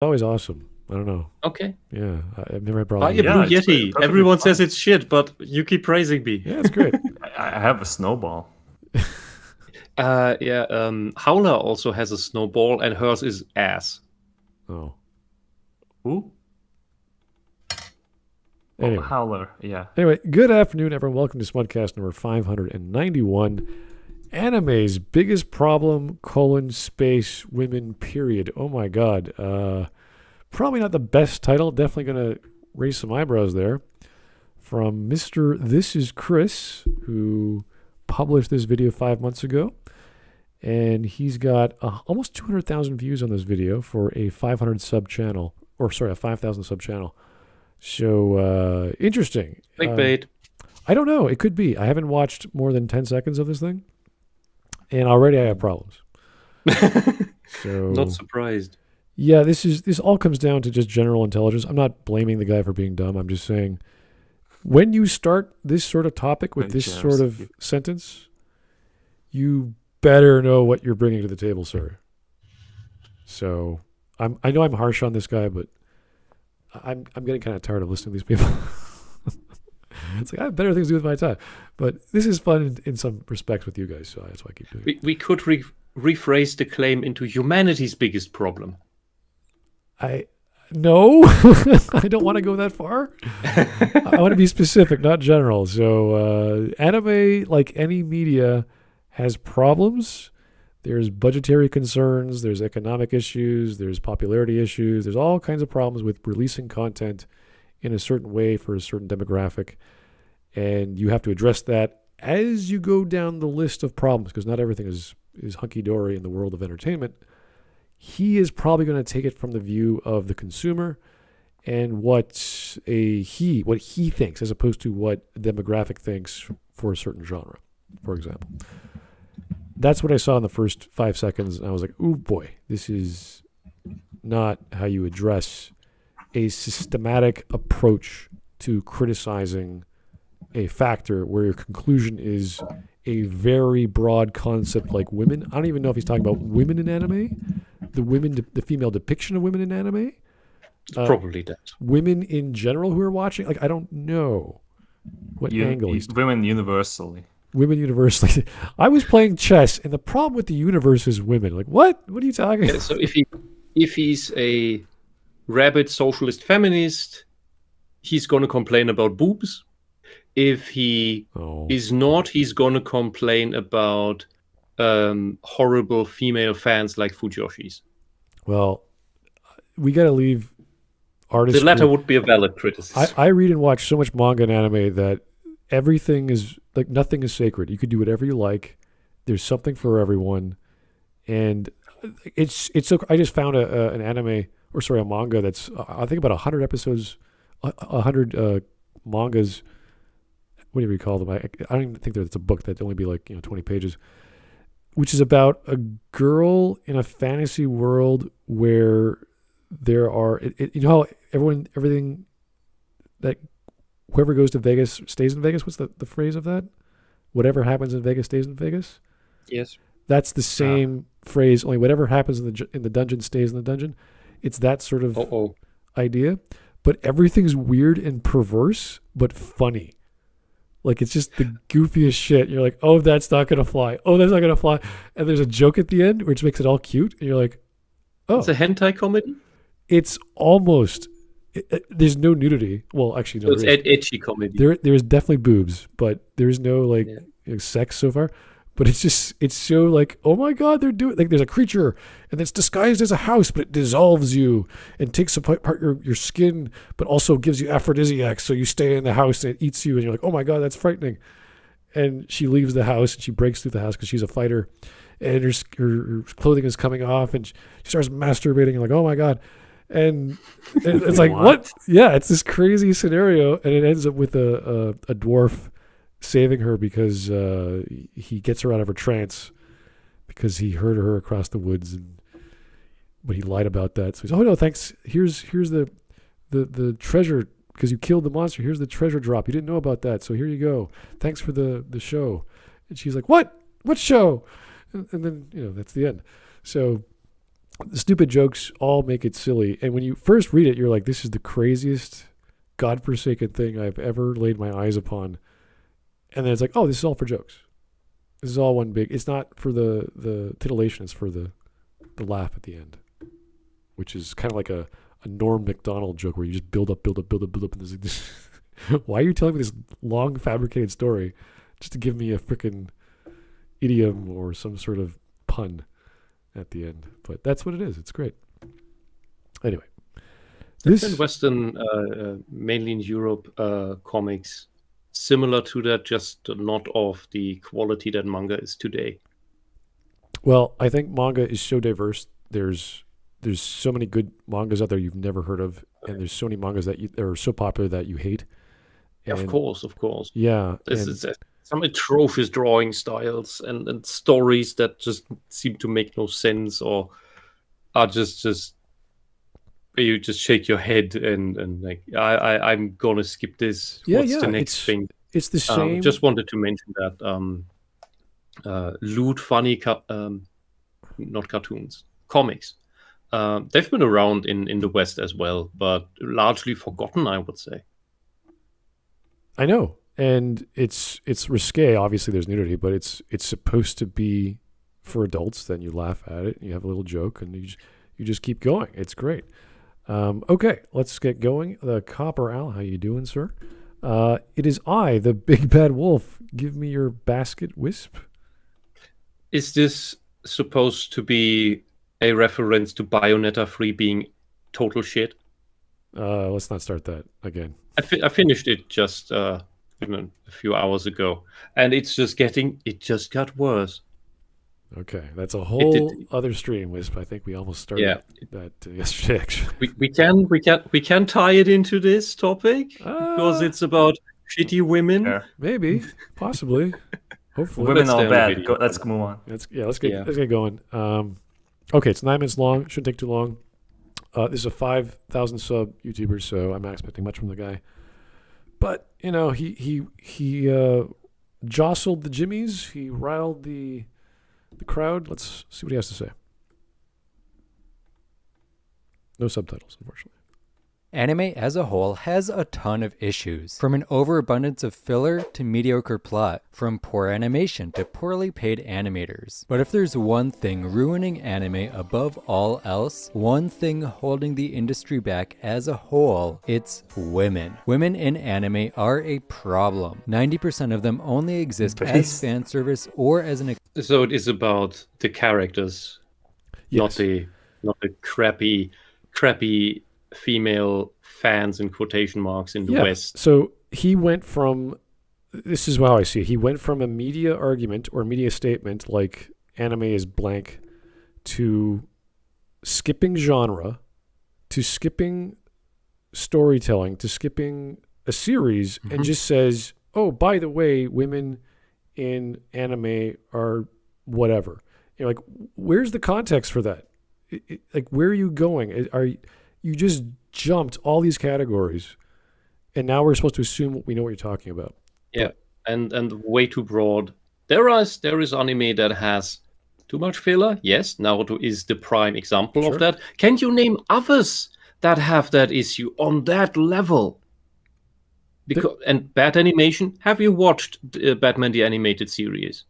always awesome. I don't know. Okay. Yeah, I've never had Buy problems. a Blue it's Yeti. perfectly Everyone fine. says it's shit, but you keep praising me. Yeah, it's great. I have a snowball. Howler also has a snowball, and hers is ass. Oh, Who? anyway. Oh, Howler, yeah. Anyway, good afternoon, everyone. Welcome to Smudcast number 591. Anime's biggest problem, space, women, period. Oh my god. Probably not the best title. Definitely going to raise some eyebrows there. From Mr. ThisIs Chris, who published this video 5 months ago. And he's got almost 200,000 views on this video for a 500 sub channel. Or sorry, a 5,000 sub channel. So, interesting. Clickbait. I don't know. It could be. I haven't watched more than 10 seconds of this thing. And already I have problems. So Not surprised. yeah, this all comes down to just general intelligence. I'm not blaming the guy for being dumb. I'm just saying when you start this sort of topic with this sort of sentence, you better know what you're bringing to the table, sir. So I know I'm harsh on this guy, but I'm getting kind of tired of listening to these people. It's like I have better things to do with my time. But this is fun in some respects with you guys, so that's why I keep doing it. We could rephrase the claim into humanity's biggest problem. No, I don't want to go that far. I want to be specific, not general. So anime, like any media, has problems. There's budgetary concerns, there's economic issues, there's popularity issues, there's all kinds of problems with releasing content in a certain way for a certain demographic. And you have to address that as you go down the list of problems, because not everything is hunky-dory in the world of entertainment. He is probably going to take it from the view of the consumer and what he thinks, as opposed to what a demographic thinks for a certain genre, for example. That's what I saw in the first 5 seconds, and I was like, "Ooh boy, this is not how you address a systematic approach to criticizing a factor where your conclusion is a very broad concept like women." I don't even know if he's talking about women in anime, the female depiction of women in anime. Probably that. Women in general who are watching. Like, I don't know what angle he's talking. Women universally. Women universally. I was playing chess, and the problem with the universe is women. Like, what? What are you talking about? So if he's a rabid socialist feminist, he's going to complain about boobs. If he is not, he's going to complain about horrible female fans like Fujoshis. Well, we got to leave artists. The latter would be a valid criticism. I read and watch so much manga and anime that everything is like, nothing is sacred. You could do whatever you like. There's something for everyone, and it's so. I just found an anime, or sorry, a manga that's I think about 100 episodes, 100 mangas. Whatever you call them, I don't even think that it's a book. That'd only be like 20 pages, which is about a girl in a fantasy world where there are you know how everything that whoever goes to Vegas stays in Vegas. What's the phrase of that? Whatever happens in Vegas stays in Vegas. Yes, that's the same phrase. Only whatever happens in the dungeon stays in the dungeon. It's that sort of idea, but everything's weird and perverse, but funny. Like, it's just the goofiest shit. You're like, oh, that's not going to fly. Oh, that's not going to fly. And there's a joke at the end, which makes it all cute. And you're like, oh. It's a hentai comedy? It's almost, there's no nudity. Well, actually, no. So it's edgy comedy. There's definitely boobs, but there's no, sex so far. But it's so like, oh my God, they're doing, like, there's a creature and it's disguised as a house, but it dissolves you and takes apart your skin, but also gives you aphrodisiacs. So you stay in the house and it eats you and you're like, oh my God, that's frightening. And she leaves the house and she breaks through the house because she's a fighter, and her clothing is coming off and she starts masturbating. You're like, oh my God. And it's like, what? Yeah, it's this crazy scenario. And it ends up with a dwarf saving her because he gets her out of her trance because he heard her across the woods, but he lied about that. So he's, oh no, thanks. Here's the treasure because you killed the monster. Here's the treasure drop. You didn't know about that, so here you go. Thanks for the show. And she's like, what show? And then that's the end. So The stupid jokes all make it silly. And when you first read it, you're like, this is the craziest, godforsaken thing I've ever laid my eyes upon. And then it's like, oh, this is all for jokes. This is all one big. It's not for the titillation. It's for the laugh at the end, which is kind of like a Norm Macdonald joke where you just build up. And there's like this, why are you telling me this long fabricated story just to give me a freaking idiom or some sort of pun at the end? But that's what it is. It's great. Anyway, In Western, mainly in Europe, comics similar to that, just not of the quality that manga is today. Well, I think manga is so diverse. There's so many good mangas out there you've never heard of, and there's so many mangas that are so popular that you hate. And, of course. Yeah. There's some atrocious drawing styles and stories that just seem to make no sense or are just you just shake your head and like I'm gonna skip this. What's the next thing? It's the same. Just wanted to mention that lewd funny not cartoons, comics. They've been around in the West as well, but largely forgotten, I would say. I know, and it's risque. Obviously, there's nudity, but it's supposed to be for adults. Then you laugh at it, and you have a little joke, and you just keep going. It's great. Okay, let's get going. The Copper Owl, how you doing, sir? It is I, the Big Bad Wolf. Give me your basket, Wisp. Is this supposed to be a reference to Bayonetta 3 being total shit? Let's not start that again. I finished it just a few hours ago, and it just got worse. Okay, that's a whole other stream, Wisp. I think we almost started that yesterday. Actually, we can tie it into this topic because it's about shitty women. Yeah. Maybe, possibly, hopefully. Women are bad. Let's move on. Let's get going. Okay, it's 9 minutes long. Shouldn't take too long. This is a 5,000 sub YouTuber, so I'm not expecting much from the guy. But you know, he jostled the jimmies. He riled the crowd. Let's see what he has to say. No subtitles, unfortunately. Anime as a whole has a ton of issues, from an overabundance of filler to mediocre plot, from poor animation to poorly paid animators. But if there's one thing ruining anime above all else, one thing holding the industry back as a whole, it's women. Women in anime are a problem. 90% of them only exist as fan service or as an... So it is about the characters, Yes. not the crappy female fans in quotation marks in the West. So he went from, this is how I see it, he went from a media argument or media statement like anime is blank to skipping genre, to skipping storytelling, to skipping a series, and just says, oh, by the way, women in anime are whatever. You're like, where's the context for that? Like, where are you going? You just jumped all these categories, and now we're supposed to assume we know what you're talking about. Yeah, and way too broad. There is anime that has too much filler. Yes, Naruto is the prime example of that. Can you name others that have that issue on that level? And bad animation. Have you watched Batman the Animated Series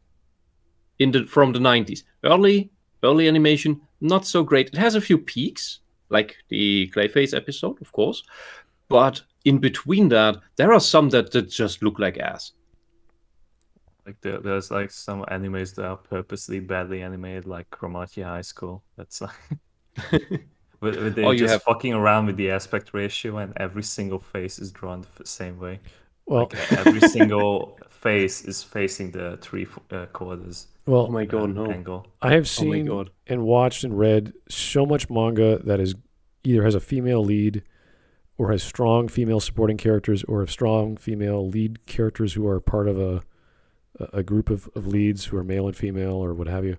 from the 90s? Early animation, not so great. It has a few peaks, like the Clayface episode, of course. But in between that, there are some that just look like ass. Like there's like some animes that are purposely badly animated, like Cromartie High School. That's like they're just fucking around with the aspect ratio, and every single face is drawn the same way. Well, like, every single face is facing the three quarters. Well, oh my god, no! Angle. I have seen and watched and read so much manga that is either has a female lead, or has strong female supporting characters, or have strong female lead characters who are part of a group of leads who are male and female or what have you.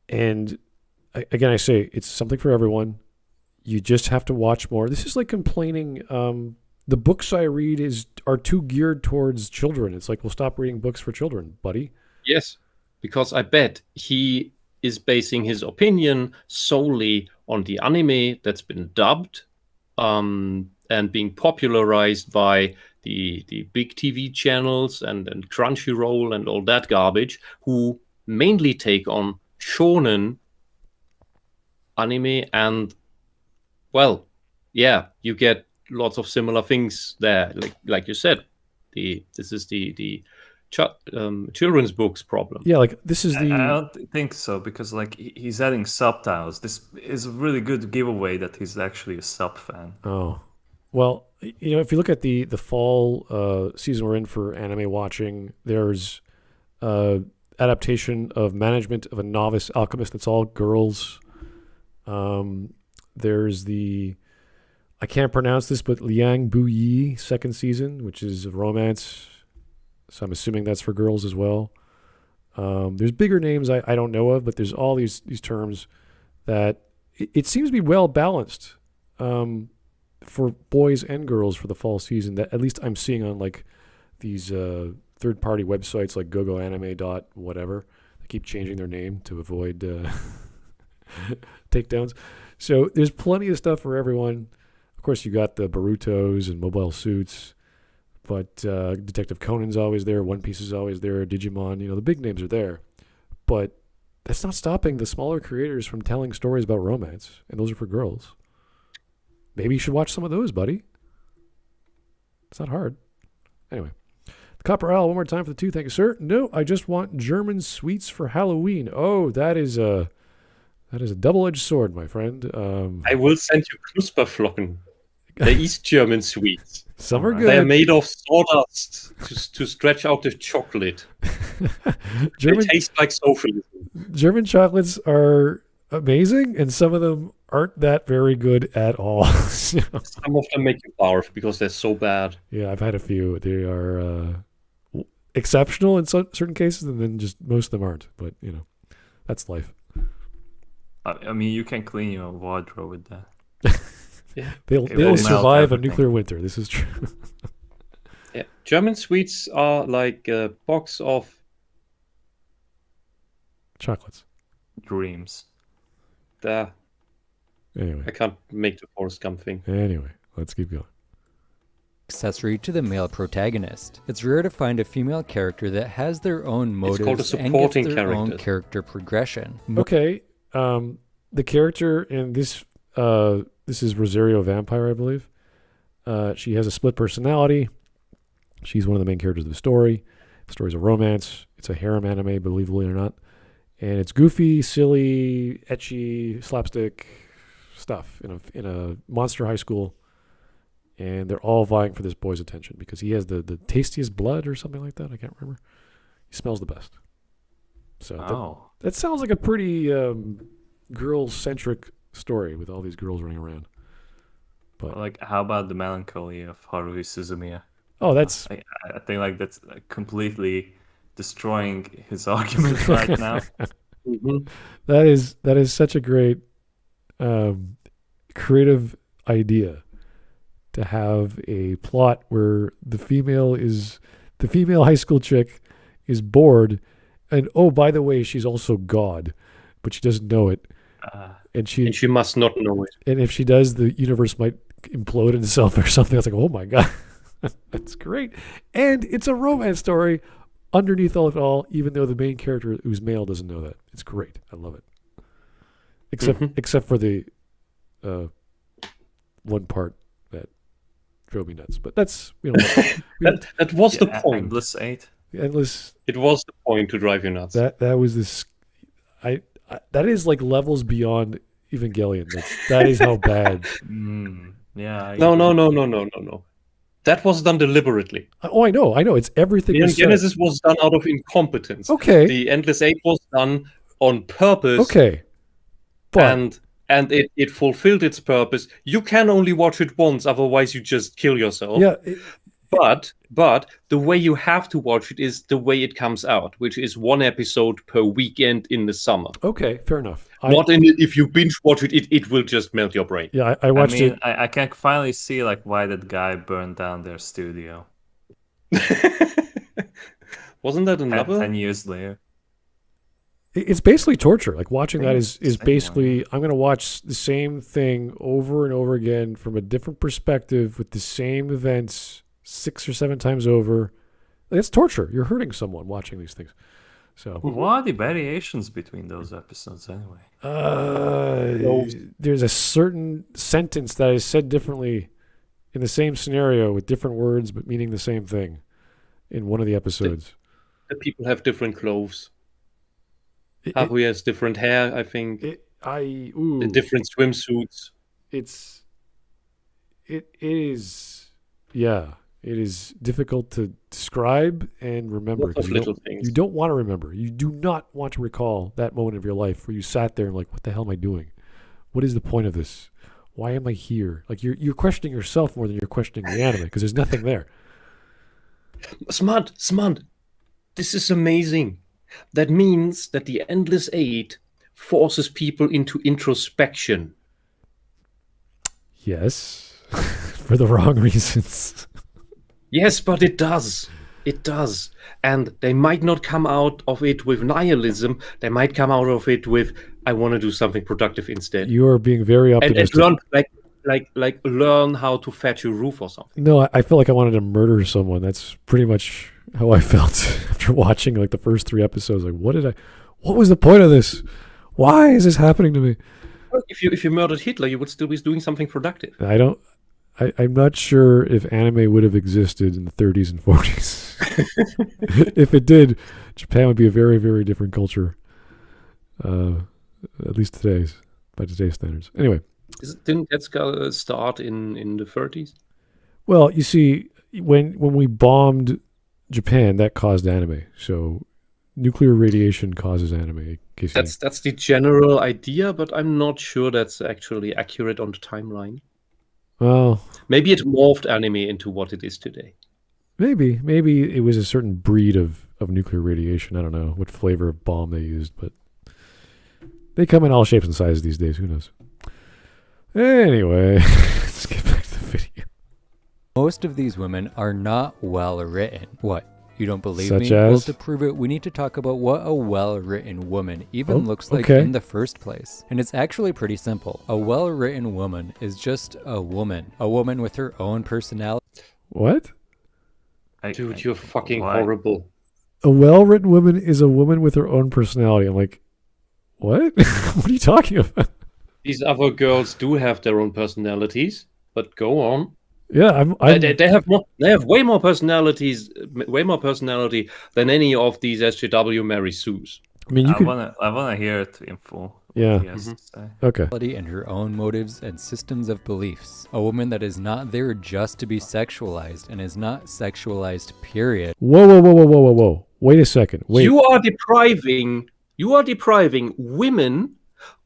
And I say it's something for everyone. You just have to watch more. This is like complaining. The books I read are too geared towards children. It's like, well, stop reading books for children, buddy. Yes, because I bet he is basing his opinion solely on the anime that's been dubbed and being popularized by the big TV channels and Crunchyroll and all that garbage, who mainly take on shonen anime, and well, yeah, you get lots of similar things there. Like you said, this is the children's books problem. Yeah, like this is the. I don't think so, because like he's adding subtitles. This is a really good giveaway that he's actually a sub fan. Oh, well, you know, if you look at the fall season we're in for anime watching, there's adaptation of Management of a Novice Alchemist that's all girls. There's the, I can't pronounce this, but Liang Bu Yi second season, which is a romance. So I'm assuming that's for girls as well. There's bigger names I don't know of, but there's all these terms that it seems to be well balanced for boys and girls for the fall season, that at least I'm seeing on like these third-party websites like GoGoAnime whatever. They keep changing their name to avoid takedowns. So there's plenty of stuff for everyone. Of course, you got the Borutos and Mobile Suits, but Detective Conan's always there. One Piece is always there. Digimon, you know, the big names are there. But that's not stopping the smaller creators from telling stories about romance, and those are for girls. Maybe you should watch some of those, buddy. It's not hard. Anyway. The Copper Owl, one more time for the 2. Thank you, sir. No, I just want German sweets for Halloween. Oh, that is a double-edged sword, my friend. I will send you Knusperflocken. The East German sweets. Some are good. They are made of sawdust to stretch out the chocolate. They taste like socialism. German chocolates are amazing, and some of them aren't that very good at all. Some of them make you barf because they're so bad. Yeah, I've had a few. They are exceptional in certain cases, and then just most of them aren't. But, you know, that's life. I mean, you can clean your wardrobe with that. Yeah, they'll survive a nuclear winter. This is true. Yeah, German sweets are like a box of chocolates. Dreams. Anyway, I can't make the Forrest Gump thing. Anyway, let's keep going. Accessory to the male protagonist. It's rare to find a female character that has their own motives and gets their own character progression. Okay, the character in this is Rosario Vampire, I believe. She has a split personality. She's one of the main characters of the story. The story's a romance. It's a harem anime, believably or not. And it's goofy, silly, ecchi, slapstick stuff in a monster high school. And they're all vying for this boy's attention because he has the tastiest blood or something like that. I can't remember. He smells the best. So that sounds like a pretty girl-centric story with all these girls running around. But like, how about the melancholy of Haruhi Suzumiya? Oh, that's... I think like that's completely destroying his argument right now. Mm-hmm. That is such a great creative idea, to have a plot where the female high school chick is bored, and oh, by the way, she's also God, but she doesn't know it. And she must not know it. And if she does, the universe might implode in itself or something. It's like, oh my God, that's great. And it's a romance story underneath all of it all, even though the main character, who's male, doesn't know that. It's great. I love it. Except for the one part that drove me nuts. But that's, you know. that was the point. Endless 8. It was the point to drive you nuts. That was this. That is like levels beyond Evangelion. That is how bad. Yeah. No. That was done deliberately. Oh, I know. It's everything. The Genesis was done out of incompetence. Okay. The Endless 8 was done on purpose. Okay. But... And it fulfilled its purpose. You can only watch it once, otherwise you just kill yourself. Yeah. But the way you have to watch it is the way it comes out, which is one episode per weekend in the summer. Okay, fair enough. If you binge watch it, it will just melt your brain. Yeah, I watched it. I can finally see like why that guy burned down their studio. Wasn't that another? 10 years later. It's basically torture. Like watching that is basically, I'm going to watch the same thing over and over again from a different perspective with the same events 6 or 7 times over. It's torture. You're hurting someone watching these things. So what are the variations between those episodes anyway? There's a certain sentence that is said differently in the same scenario with different words but meaning the same thing in one of the episodes. The people have different clothes. Haru has different hair, I think. Different swimsuits. It is difficult to describe and remember. You don't want to remember. You do not want to recall that moment of your life where you sat there and like, what the hell am I doing? What is the point of this? Why am I here? Like you're questioning yourself more than you're questioning the anime because there's nothing there. Smud, this is amazing. That means that the Endless Eight forces people into introspection. Yes, for the wrong reasons. Yes, but it does. It does. And they might not come out of it with nihilism. They might come out of it with, I want to do something productive instead. You are being very optimistic. And learn, learn how to fetch a roof or something. No, I feel like I wanted to murder someone. That's pretty much how I felt after watching like the first 3 episodes. Like, what was the point of this? Why is this happening to me? Well, if you murdered Hitler, you would still be doing something productive. I'm not sure if anime would have existed in the 30s and 40s. If it did, Japan would be a very, very different culture. At least by today's standards. Anyway. Didn't that start in the 30s? Well, you see, when we bombed Japan, that caused anime. So nuclear radiation causes anime. That's the general idea, but I'm not sure that's actually accurate on the timeline. Well, maybe it morphed anime into what it is today. Maybe it was a certain breed of nuclear radiation. I don't know what flavor of bomb they used, but they come in all shapes and sizes these days. Who knows? Anyway, let's get back to the video. Most of these women are not well written. What? You don't believe Such me? as? Well, to prove it, we need to talk about what a well-written woman even looks like in the first place. And it's actually pretty simple. A well-written woman is just a woman with her own personality. What? Dude, you're fucking horrible. A well-written woman is a woman with her own personality. I'm like, what? What are you talking about? These other girls do have their own personalities, but go on. Yeah, they have way more personality than any of these SJW Mary Sues. I mean, I wanna hear it in full. Yeah. Okay. And her own motives and systems of beliefs. A woman that is not there just to be sexualized and is not sexualized. Period. Whoa! Wait a second. Wait. You are depriving women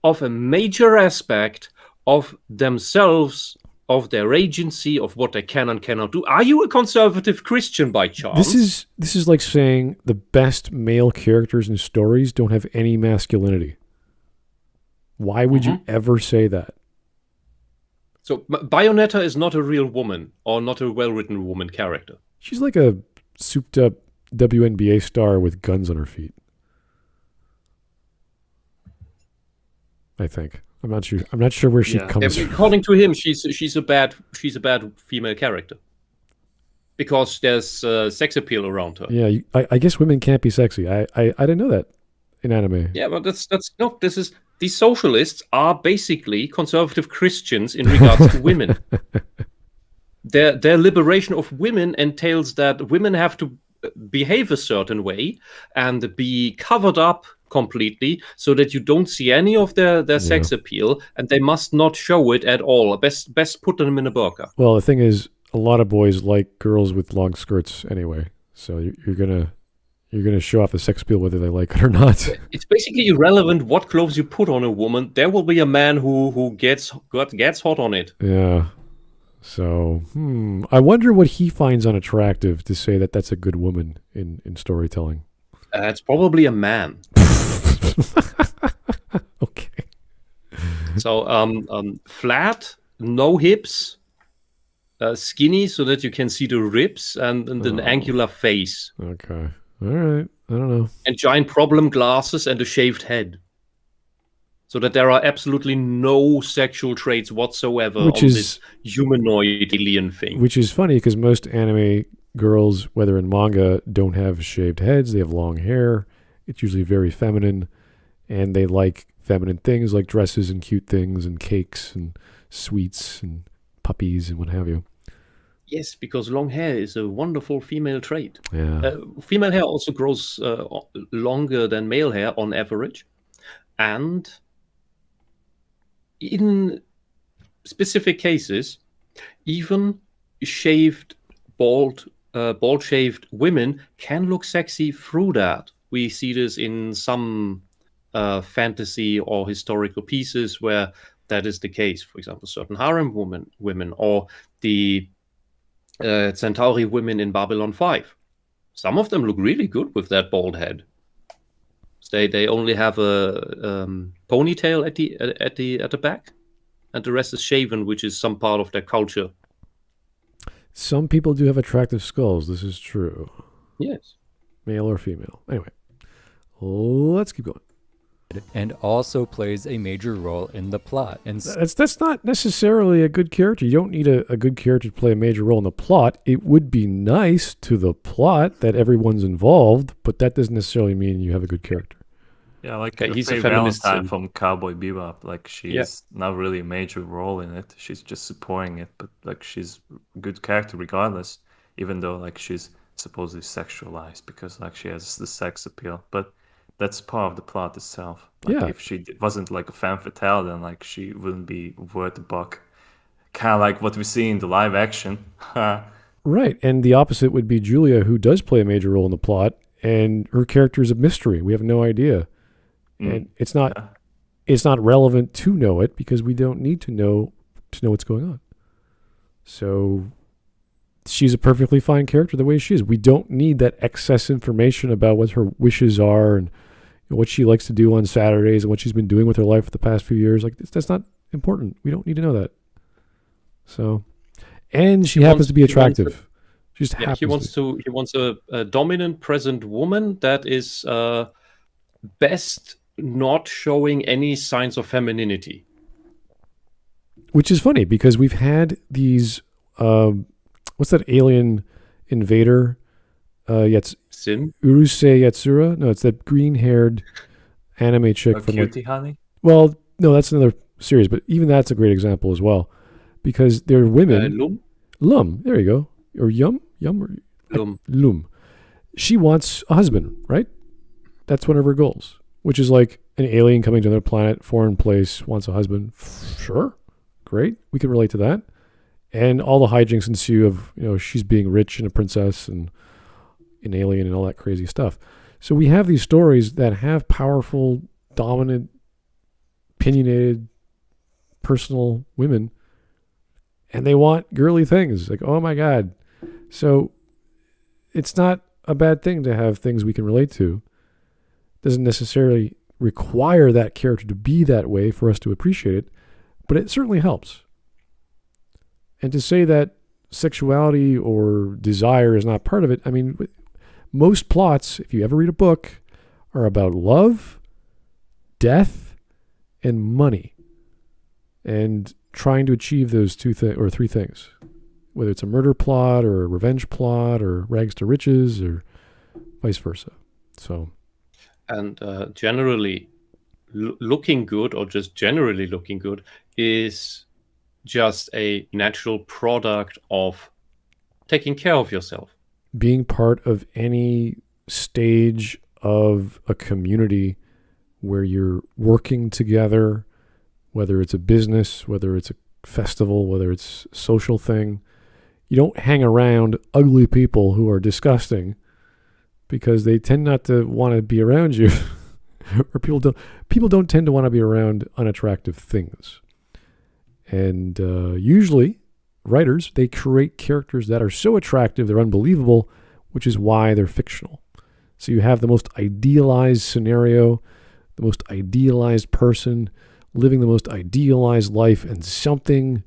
of a major aspect of themselves, of their agency, of what they can and cannot do. Are you a conservative Christian by chance? This is like saying the best male characters in stories don't have any masculinity. Why would you ever say that? So Bayonetta is not a real woman or not a well-written woman character. She's like a souped-up WNBA star with guns on her feet. I think. I'm not sure where she comes from. According to him, she's a bad female character because there's sex appeal around her. Yeah, I guess women can't be sexy. I didn't know that in anime. Yeah, but these socialists are basically conservative Christians in regards to women. Their liberation of women entails that women have to behave a certain way and be covered up completely so that you don't see any of their sex appeal, and they must not show it at all. Best put them in a burqa. Well, the thing is, a lot of boys like girls with long skirts anyway, so you're gonna show off the sex appeal whether they like it or not. It's basically irrelevant what clothes you put on a woman. There will be a man who gets hot on it. Yeah. So, I wonder what he finds unattractive to say that that's a good woman in storytelling. It's probably a man. Okay. So, flat, no hips, skinny so that you can see the ribs, and an angular face. Okay. All right. I don't know. And giant problem glasses and a shaved head. So that there are absolutely no sexual traits whatsoever on this humanoid alien thing. Which is funny because most anime girls, whether in manga, don't have shaved heads. They have long hair. It's usually very feminine. And they like feminine things like dresses and cute things and cakes and sweets and puppies and what have you. Yes, because long hair is a wonderful female trait. Yeah. Female hair also grows longer than male hair on average. And in specific cases, even bald-shaved women can look sexy through that. We see this in some fantasy or historical pieces where that is the case. For example, certain harem women or the Centauri women in Babylon 5. Some of them look really good with that bald head. They only have a ponytail at the back, and the rest is shaven, which is some part of their culture. Some people do have attractive skulls. This is true. Yes. Male or female. Anyway, let's keep going. And also plays a major role in the plot. And that's not necessarily a good character. You don't need a good character to play a major role in the plot. It would be nice to the plot that everyone's involved, but that doesn't necessarily mean you have a good character. Yeah, like he's Faye a feminist Valentine from Cowboy Bebop. Like she's not really a major role in it. She's just supporting it, but like she's a good character regardless. Even though like she's supposedly sexualized because like she has the sex appeal, but that's part of the plot itself. Like, if she wasn't like a femme fatale, then like she wouldn't be worth a buck. Kind of like what we see in the live action. Right, and the opposite would be Julia, who does play a major role in the plot, and her character is a mystery. We have no idea, and it's not relevant to know it because we don't need to know what's going on. So she's a perfectly fine character the way she is. We don't need that excess information about what her wishes are and what she likes to do on Saturdays and what she's been doing with her life for the past few years. Like that's not important. We don't need to know that. So, and she happens to be attractive. He wants a dominant present woman that is best not showing any signs of femininity. Which is funny because we've had these. What's that alien invader? Sin? Urusei Yatsura? No, it's that green-haired anime chick from Cutie Honey? Well, no, that's another series, but even that's a great example as well. Because they're women. Lum, there you go. Or Lum. Lum. She wants a husband, right? That's one of her goals. Which is like an alien coming to another planet, foreign place, wants a husband. Sure. Great. We can relate to that. And all the hijinks ensue of, she's being rich and a princess and an alien and all that crazy stuff. So we have these stories that have powerful, dominant, opinionated, personal women, and they want girly things. Like, oh my God. So it's not a bad thing to have things we can relate to. Doesn't necessarily require that character to be that way for us to appreciate it, but it certainly helps. And to say that sexuality or desire is not part of it, I mean, most plots, if you ever read a book, are about love, death, and money. And trying to achieve those three things. Whether it's a murder plot or a revenge plot or rags to riches or vice versa. So, and generally, looking good or just generally looking good is just a natural product of taking care of yourself. Being part of any stage of a community where you're working together, whether it's a business, whether it's a festival, whether it's a social thing, you don't hang around ugly people who are disgusting because they tend not to want to be around you. Or people don't tend to want to be around unattractive things. And usually, writers, they create characters that are so attractive, they're unbelievable, which is why they're fictional. So you have the most idealized scenario, the most idealized person, living the most idealized life, and something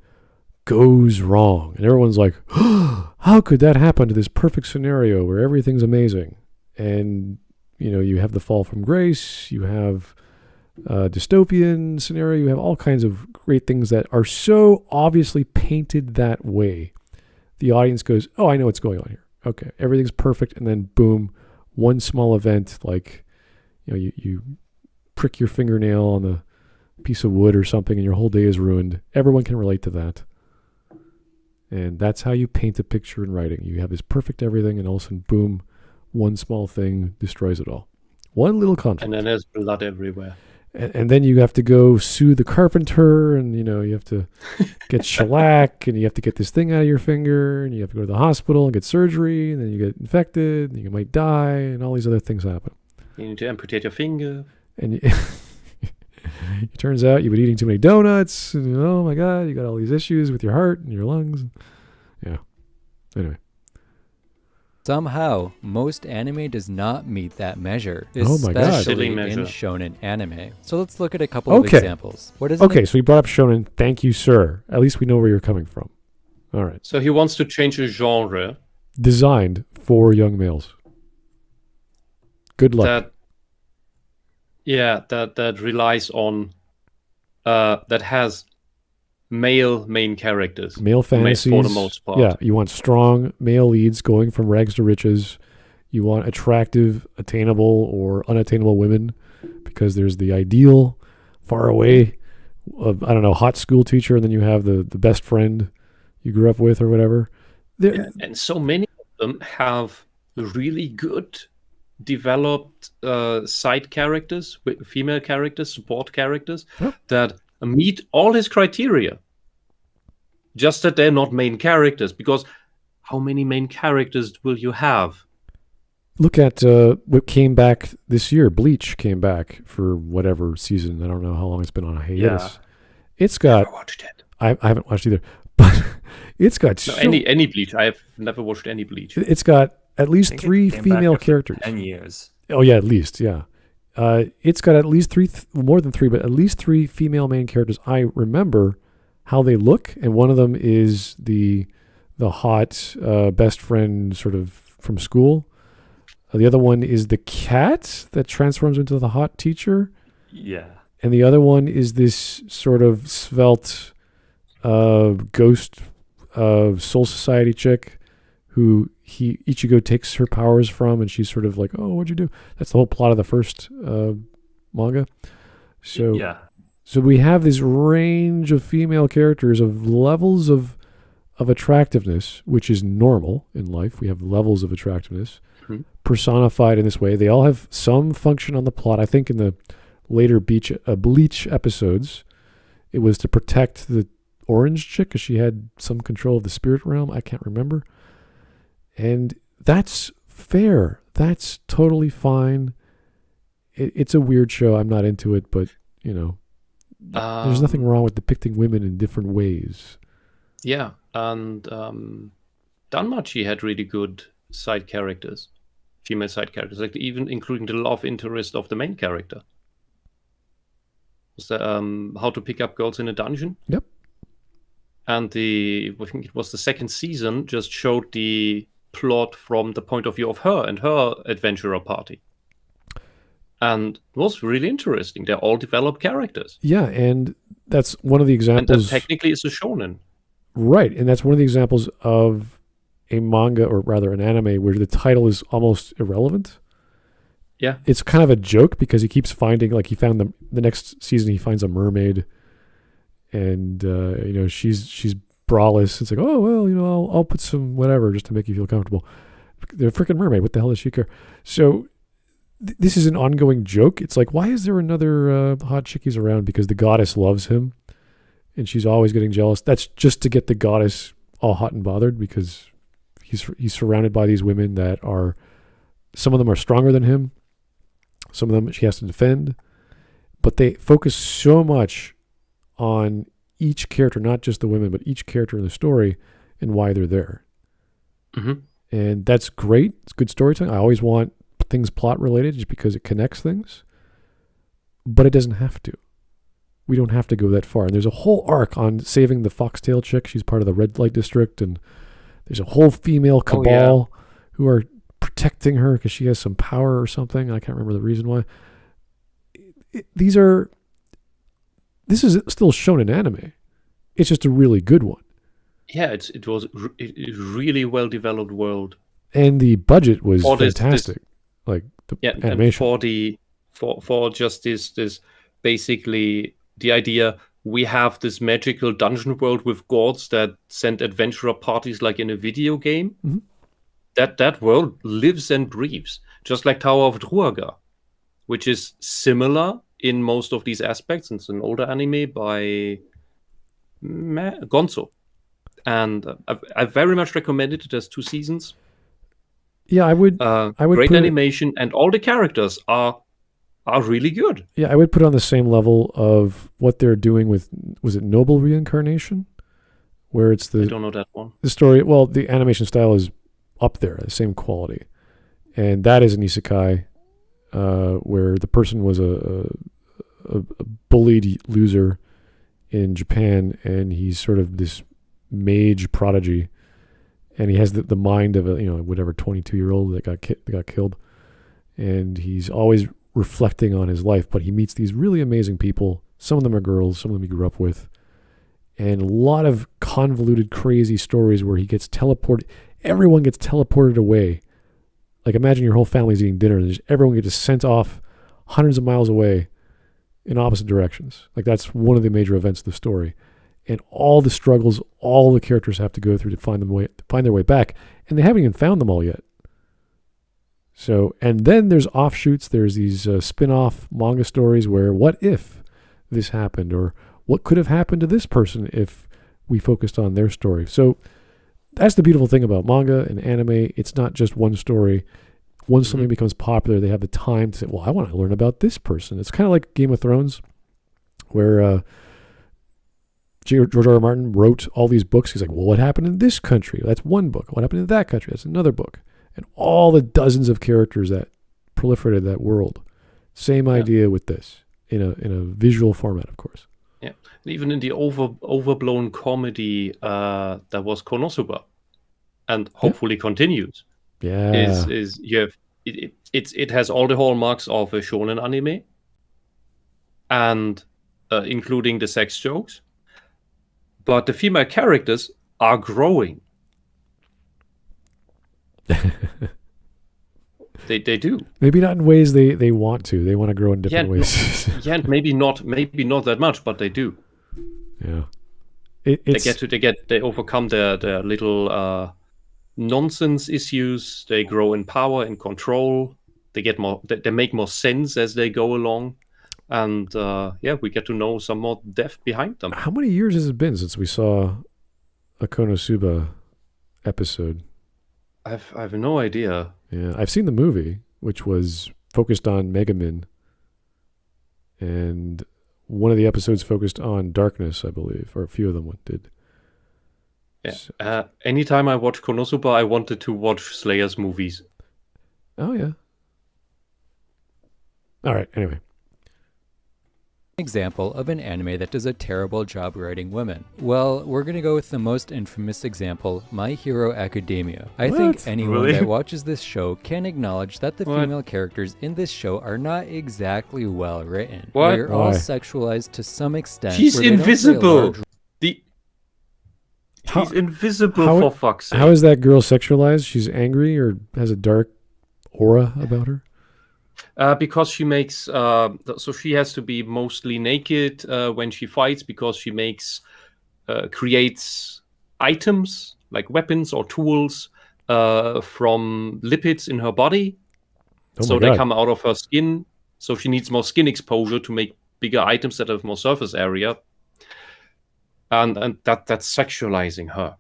goes wrong. And everyone's like, oh, how could that happen to this perfect scenario where everything's amazing? And you have the fall from grace, you have dystopian scenario, you have all kinds of great things that are so obviously painted that way. The audience goes, oh, I know what's going on here. Okay, everything's perfect, and then boom, one small event like you prick your fingernail on the piece of wood or something and your whole day is ruined. Everyone can relate to that. And that's how you paint a picture in writing. You have this perfect everything, and all of a sudden, boom, one small thing destroys it all. One little conflict. And then there's blood everywhere. And then you have to go sue the carpenter, and you have to get shellac, and you have to get this thing out of your finger, and you have to go to the hospital and get surgery, and then you get infected, and you might die, and all these other things happen. You need to amputate your finger. And it turns out you've been eating too many donuts, and oh my God, you got all these issues with your heart and your lungs. Yeah. Anyway. Somehow, most anime does not meet that measure, Oh my God. especially Silly in measure. shonen anime. So let's look at a couple of Okay. examples. What is Okay, so we brought up shonen. Thank you, sir. At least we know where you're coming from. All right. So he wants to change the genre. Designed for young males. Good luck. That relies on that has male main characters. Male fantasies. For the most part. Yeah, you want strong male leads going from rags to riches. You want attractive, attainable, or unattainable women because there's the ideal far away of, hot school teacher, and then you have the best friend you grew up with or whatever. And so many of them have really good developed side characters, female characters, support characters that meet all his criteria. Just that they're not main characters, because how many main characters will you have? Look at what came back this year. Bleach came back for whatever season. I don't know how long it's been on a hiatus. Yeah. It's got. Never watched it. I haven't watched either, but it's got any Bleach. I have never watched any Bleach. It's got at I least think it 3 came female back after characters. 10 years. Oh yeah, at least, yeah. It's got at least 3, more than 3, but at least 3 female main characters. I remember how they look, and one of them is the hot best friend sort of from school. The other one is the cat that transforms into the hot teacher. Yeah. And the other one is this sort of svelte ghost soul society chick who Ichigo takes her powers from, and she's sort of like, oh, what'd you do? That's the whole plot of the first manga. So Yeah. So we have this range of female characters of levels of attractiveness, which is normal in life. We have levels of attractiveness personified in this way. They all have some function on the plot. I think in the later Bleach episodes, it was to protect the orange chick because she had some control of the spirit realm. I can't remember. And that's fair. That's totally fine. It's a weird show. I'm not into it, but, there's nothing wrong with depicting women in different ways. Yeah, and Danmachi had really good side characters, female side characters, like even including the love interest of the main character. Was that How to Pick Up Girls in a Dungeon? Yep. And I think it was the second season, just showed the plot from the point of view of her and her adventurer party. And it was really interesting. They're all developed characters. Yeah, and that's one of the examples. And that technically it's a shonen. Right, and that's one of the examples of a manga, or rather an anime, where the title is almost irrelevant. Yeah. It's kind of a joke because he keeps finding, like he found the next season he finds a mermaid, and she's braless. It's like, oh well, I'll put some whatever just to make you feel comfortable. They're a freaking mermaid. What the hell does she care? So this is an ongoing joke. It's like, why is there another hot chickies around? Because the goddess loves him, and she's always getting jealous. That's just to get the goddess all hot and bothered because he's surrounded by these women that are, some of them are stronger than him. Some of them she has to defend, but they focus so much on each character, not just the women, but each character in the story and why they're there. Mm-hmm. And that's great. It's good storytelling. I always want things plot related just because it connects things, but it doesn't have to. We don't have to go that far. And there's a whole arc on saving the foxtail chick. She's part of the red light district, and there's a whole female cabal who are protecting her because she has some power or something. I can't remember the reason why. This is still shown in anime. It's just a really good one. Yeah, it was a really well developed world, and the budget was fantastic. Like the animation. And for just this basically the idea, we have this magical dungeon world with gods that send adventurer parties like in a video game. Mm-hmm. That world lives and breathes, just like Tower of Druaga, which is similar in most of these aspects. It's an older anime by Gonzo. And I very much recommend it. It has 2 seasons. Yeah, I would great animation, and all the characters are really good. Yeah, I would put it on the same level of what they're doing with, was it Noble Reincarnation? Where it's I don't know that one. The story, well, the animation style is up there, the same quality. And that is an isekai where the person was a bullied loser in Japan, and he's sort of this mage prodigy, and he has the mind of a 22-year-old that got killed, and he's always reflecting on his life. But he meets these really amazing people. Some of them are girls, some of them he grew up with, and a lot of convoluted, crazy stories where he gets teleported. Everyone gets teleported away. Like, imagine your whole family's eating dinner, and just everyone gets sent off hundreds of miles away in opposite directions. Like, that's one of the major events of the story. And all the struggles all the characters have to go through to find their way back, and they haven't even found them all yet. So, and then there's offshoots. There's these spin-off manga stories where, what if this happened, or what could have happened to this person if we focused on their story? So that's the beautiful thing about manga and anime. It's not just one story. Once something becomes popular, they have the time to say, well, I want to learn about this person. It's kind of like Game of Thrones, where George R.R. Martin wrote all these books. He's like, well, what happened in this country? That's one book. What happened in that country? That's another book. And all the dozens of characters that proliferated that world. Same idea with this, in a visual format, of course. Yeah, even in the overblown comedy that was Konosuba, and hopefully continues. Yeah, it has all the hallmarks of a shonen anime, and including the sex jokes, but the female characters are growing. They do. Maybe not in ways they want to. They want to grow in different ways. Maybe not that much, but they do. Yeah. They overcome their little nonsense issues. They grow in power and control. They get more. They make more sense as they go along, and we get to know some more depth behind them. How many years has it been since we saw a Konosuba episode? I have no idea. Yeah, I've seen the movie, which was focused on Megumin, and one of the episodes focused on darkness, I believe, or a few of them did. Yeah. So, anytime I watch Konosuba, I wanted to watch Slayer's movies. Oh, yeah. All right, anyway. Example of an anime that does a terrible job writing women. Well, we're gonna go with the most infamous example, My Hero Academia. I think anyone that watches this show can acknowledge that the female characters in this show are not exactly well written. They're all sexualized to some extent. She's invisible. She's invisible, for fuck's sake. How is that girl sexualized? She's angry or has a dark aura about her? Because she makes, so she has to be mostly naked when she fights, because she creates items like weapons or tools from lipids in her body. They come out of her skin. So she needs more skin exposure to make bigger items that have more surface area. And that's sexualizing her.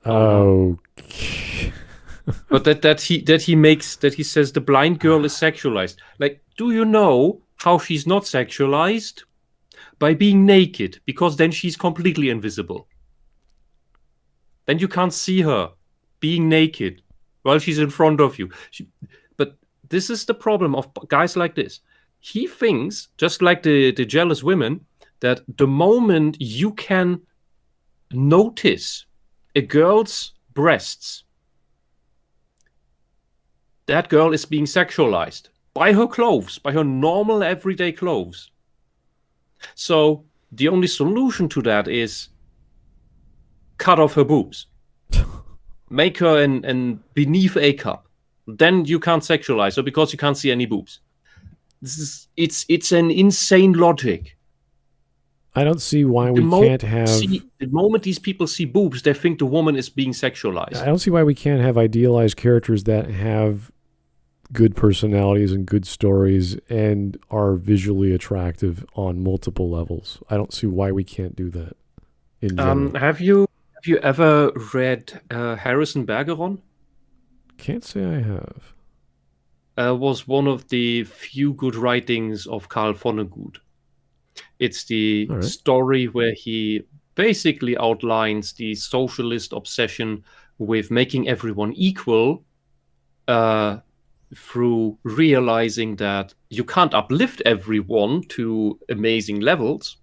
Okay. But that he says the blind girl is sexualized. Like, do you know how she's not sexualized? By being naked, because then she's completely invisible. Then you can't see her being naked while she's in front of you. But this is the problem of guys like this. He thinks, just like the jealous women, that the moment you can notice a girl's breasts, that girl is being sexualized by her clothes, by her normal everyday clothes. So the only solution to that is cut off her boobs. Make her an beneath A cup. Then you can't sexualize her because you can't see any boobs. It's an insane logic. I don't see why we can't have... the moment these people see boobs, they think the woman is being sexualized. I don't see why we can't have idealized characters that have good personalities and good stories and are visually attractive on multiple levels. I don't see why we can't do that. In general. Have you ever read Harrison Bergeron? Can't say I have. Was one of the few good writings of Carl Vonnegut. It's the story where he basically outlines the socialist obsession with making everyone equal through realizing that you can't uplift everyone to amazing levels.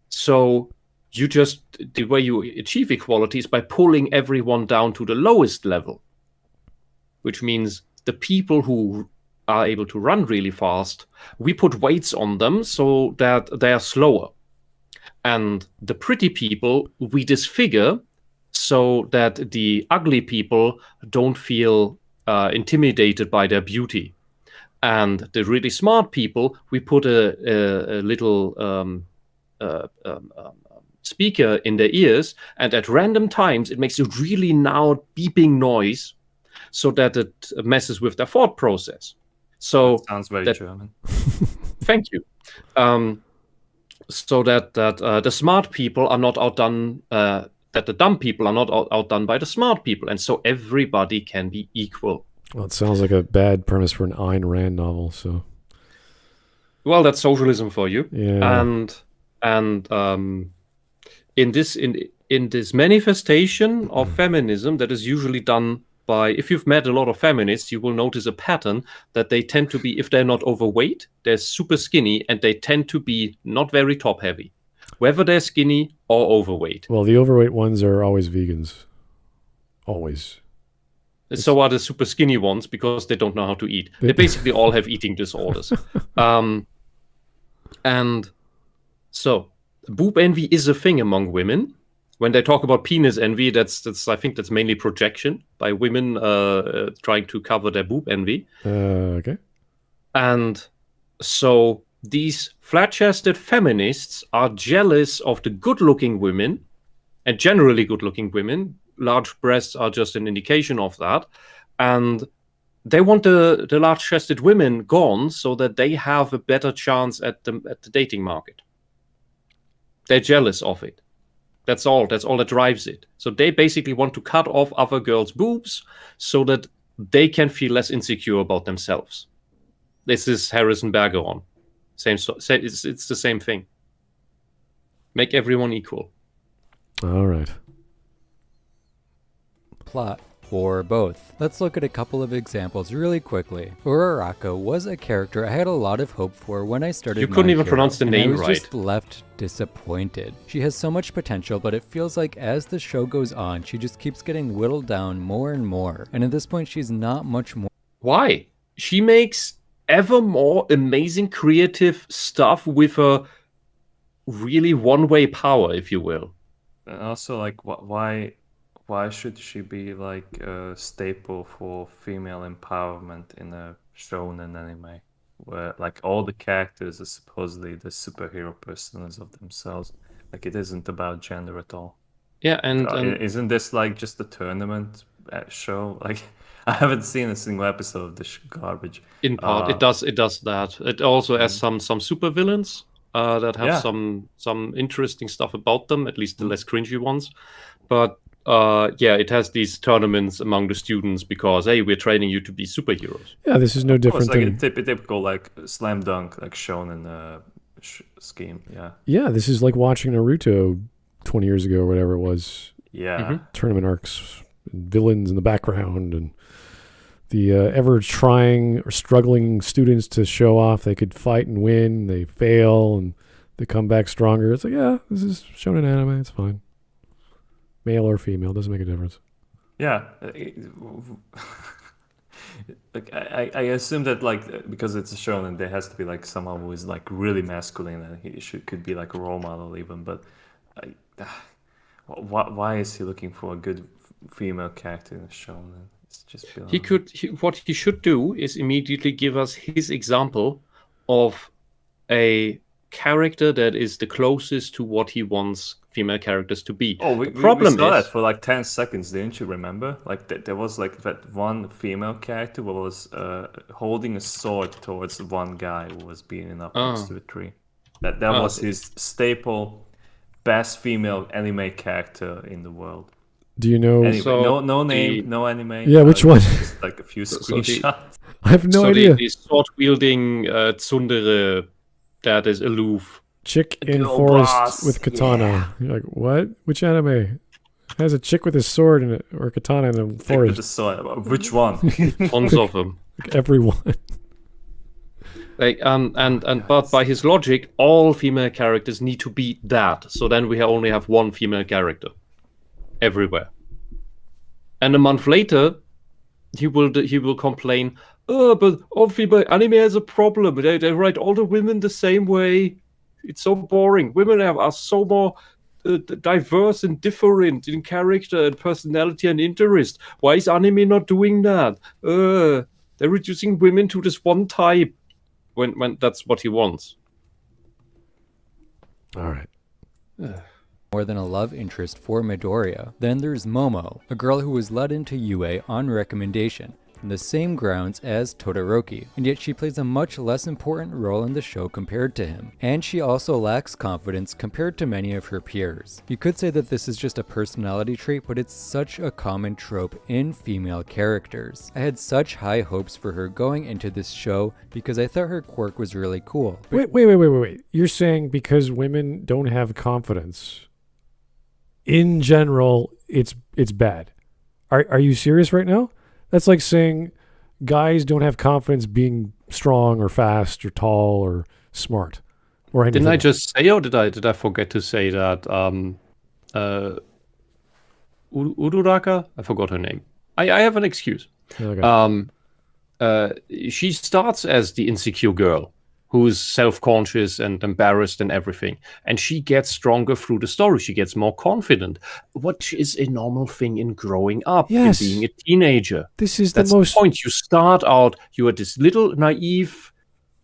So the way you achieve equality is by pulling everyone down to the lowest level, which means the people who are able to run really fast, we put weights on them so that they are slower. And the pretty people, we disfigure so that the ugly people don't feel intimidated by their beauty. And the really smart people, we put a little speaker in their ears, and at random times, it makes a really loud beeping noise so that it messes with their thought process. So that sounds very German. Thank you. So that the smart people are not outdone, that the dumb people are not outdone by the smart people, and so everybody can be equal. Well, it sounds like a bad premise for an Ayn Rand novel. So, well, that's socialism for you. Yeah. And in this manifestation of feminism that is usually done by, if you've met a lot of feminists, you will notice a pattern that they tend to be, if they're not overweight, they're super skinny, and they tend to be not very top heavy, whether they're skinny or overweight. Well, the overweight ones are always vegans. Always. So are the super skinny ones, because they don't know how to eat. They basically all have eating disorders. And so boob envy is a thing among women. When they talk about penis envy, that's I think that's mainly projection by women trying to cover their boob envy. Okay. And so these flat-chested feminists are jealous of the good-looking women, and generally good-looking women. Large breasts are just an indication of that. And they want the large-chested women gone so that they have a better chance at the dating market. They're jealous of it. That's all that drives it. So they basically want to cut off other girls' boobs so that they can feel less insecure about themselves. This is Harrison Bergeron. It's the same thing. Make everyone equal. All right. Plot or both. Let's look at a couple of examples really quickly. Uraraka was a character I had a lot of hope for when I started. You couldn't even pronounce the name right. I was just left disappointed. She has so much potential, but it feels like as the show goes on, she just keeps getting whittled down more and more. And at this point, she's not much more. Why? She makes ever more amazing creative stuff with a really one-way power, if you will. And also, like, why should she be like a staple for female empowerment in a shonen anime where like all the characters are supposedly the superhero personas of themselves? Like it isn't about gender at all. Yeah, and isn't this like just a tournament show? Like I haven't seen a single episode of this garbage. In part, it does that. It also has some super villains that have some interesting stuff about them, at least the less cringy ones. But it has these tournaments among the students because, hey, we're training you to be superheroes. Yeah, this is no different than... It's like a typical, like, slam dunk, like, shonen scheme, yeah. Yeah, this is like watching Naruto 20 years ago or whatever it was. Yeah. Mm-hmm. Tournament arcs, and villains in the background, and the ever-trying or struggling students to show off they could fight and win. They fail, and they come back stronger. It's like, yeah, this is shonen anime. It's fine. Male or female, doesn't make a difference. Yeah. Like I assume that like because it's a shonen, there has to be like someone who is like really masculine and he could be like a role model even. But why is he looking for a good female character in a shonen? It's just what he should do is immediately give us his example of a character that is the closest to what he wants female characters to be. Oh, we saw that for like 10 seconds, didn't you remember? Like there was like that one female character who was holding a sword towards one guy who was beating up next to a tree. That was his staple, best female anime character in the world. Do you know? Anyway, no name, no anime. Yeah, which one? Just like a few screenshots. I have no idea. The sword-wielding tsundere that is aloof. Chick in forest with katana. Yeah. You're like, what? Which anime has a chick with a sword or katana in a forest? Chick with a sword. Which one? Tons of them. Like everyone. Like but by his logic, all female characters need to be that. So then we only have one female character everywhere. And a month later, he will complain. Oh, but all female anime has a problem. They write all the women the same way. It's so boring. Women are so more diverse and different in character and personality and interest. Why is anime not doing that? They're reducing women to this one type when that's what he wants. All right. More than a love interest for Midoriya. Then there's Momo, a girl who was led into UA on recommendation, on the same grounds as Todoroki, and yet she plays a much less important role in the show compared to him. And she also lacks confidence compared to many of her peers. You could say that this is just a personality trait, but it's such a common trope in female characters. I had such high hopes for her going into this show because I thought her quirk was really cool. Wait. You're saying because women don't have confidence, in general, it's bad. Are you serious right now? That's like saying guys don't have confidence being strong or fast or tall or smart or anything. Didn't I just say, or did I forget to say that Uraraka? I forgot her name. I have an excuse. Okay. She starts as the insecure girl who's self-conscious and embarrassed and everything. And she gets stronger through the story. She gets more confident, which is a normal thing in growing up, in being a teenager. That's the point. You start out, you are this little naive,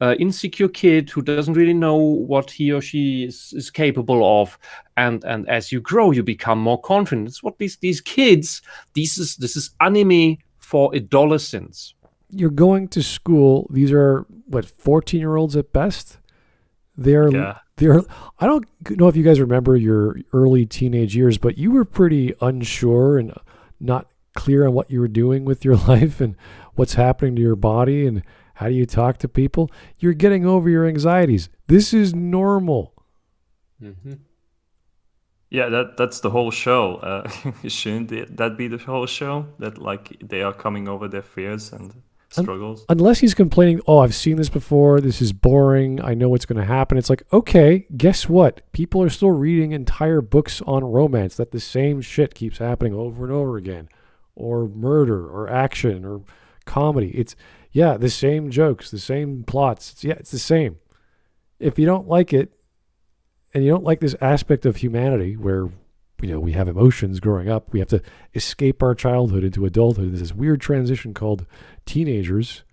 insecure kid who doesn't really know what he or she is capable of. And as you grow, you become more confident. It's what these kids, this is anime for adolescents. You're going to school. These are 14-year-olds at best. They're I don't know if you guys remember your early teenage years, but you were pretty unsure and not clear on what you were doing with your life and what's happening to your body and how do you talk to people. You're getting over your anxieties. This is normal. Mm-hmm. Yeah, that's the whole show. Shouldn't that be the whole show? That like they are coming over their fears and struggles? Unless he's complaining, I've seen this before, this is boring, I know what's going to happen. It's like, okay, guess what? People are still reading entire books on romance that the same shit keeps happening over and over again. Or murder, or action, or comedy. It's, the same jokes, the same plots. It's the same. If you don't like it, and you don't like this aspect of humanity where, we have emotions growing up, we have to escape our childhood into adulthood. There's this weird transition called teenagers.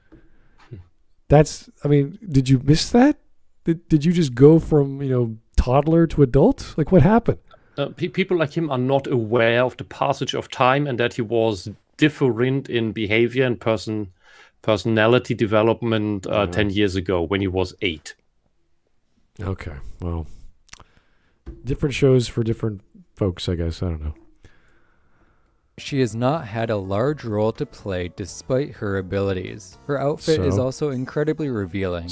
Did you miss that? Did you just go from, toddler to adult? Like, what happened? People like him are not aware of the passage of time and that he was different in behavior and personality development 10 years ago when he was 8. Okay, well, different shows for different folks, I guess. I don't know. She has not had a large role to play despite her abilities. Her outfit is also incredibly revealing.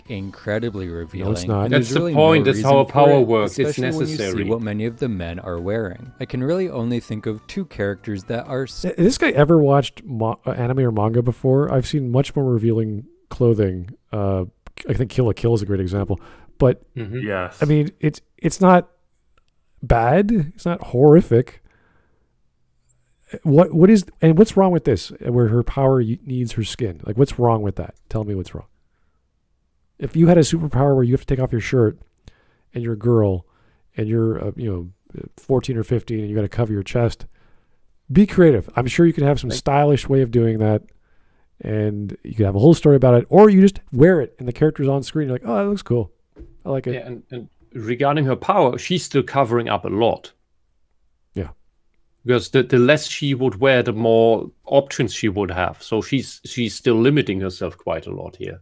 Incredibly revealing. No, it's not. That's the point. That's how power works. It's necessary. When you see what many of the men are wearing. I can really only think of 2 characters that are... Has this guy ever watched anime or manga before? I've seen much more revealing clothing. I think Kill la Kill is a great example. But, yes. It's not bad. It's not horrific. what's wrong with this? Where her power needs her skin. Like, what's wrong with that? Tell me what's wrong. If you had a superpower where you have to take off your shirt, and you're a girl, and you're 14 or 15, and you got to cover your chest, be creative. I'm sure you could have some stylish way of doing that, and you could have a whole story about it, or you just wear it, and the character's on screen. You're like, oh, that looks cool. I like it. Yeah, and regarding her power, she's still covering up a lot. Yeah. Because the less she would wear, the more options she would have. So she's still limiting herself quite a lot here.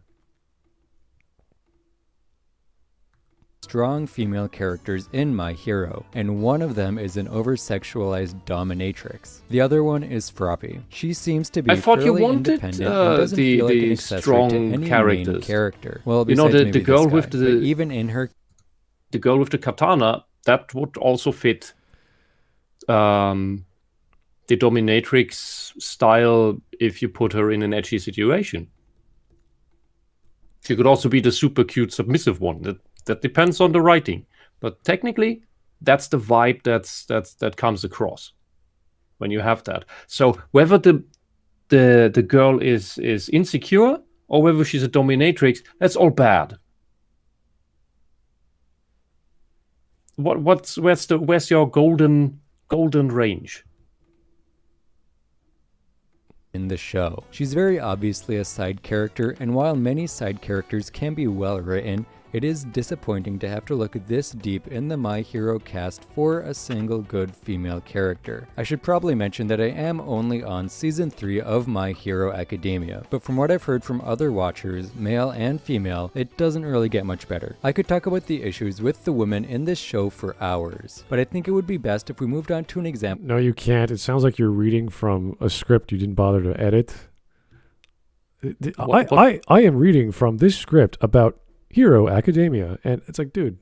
Strong female characters in My Hero, and one of them is an over-sexualized dominatrix. The other one is Froppy. She seems to be fairly independent and doesn't feel like an accessory to any main character. Well, besides maybe the girl with even in her, the girl with the katana, that would also fit the dominatrix style if you put her in an edgy situation. She could also be the super cute submissive one. That depends on the writing, but technically, that's the vibe that comes across when you have that. So whether the girl is insecure or whether she's a dominatrix, that's all bad. Where's your golden range? In the show, she's very obviously a side character, and while many side characters can be well written, it is disappointing to have to look this deep in the My Hero cast for a single good female character. I should probably mention that I am only on Season 3 of My Hero Academia, but from what I've heard from other watchers, male and female, it doesn't really get much better. I could talk about the issues with the women in this show for hours, but I think it would be best if we moved on to an example. No, you can't. It sounds like you're reading from a script you didn't bother to edit. I am reading from this script about Hero Academia, and it's like, dude,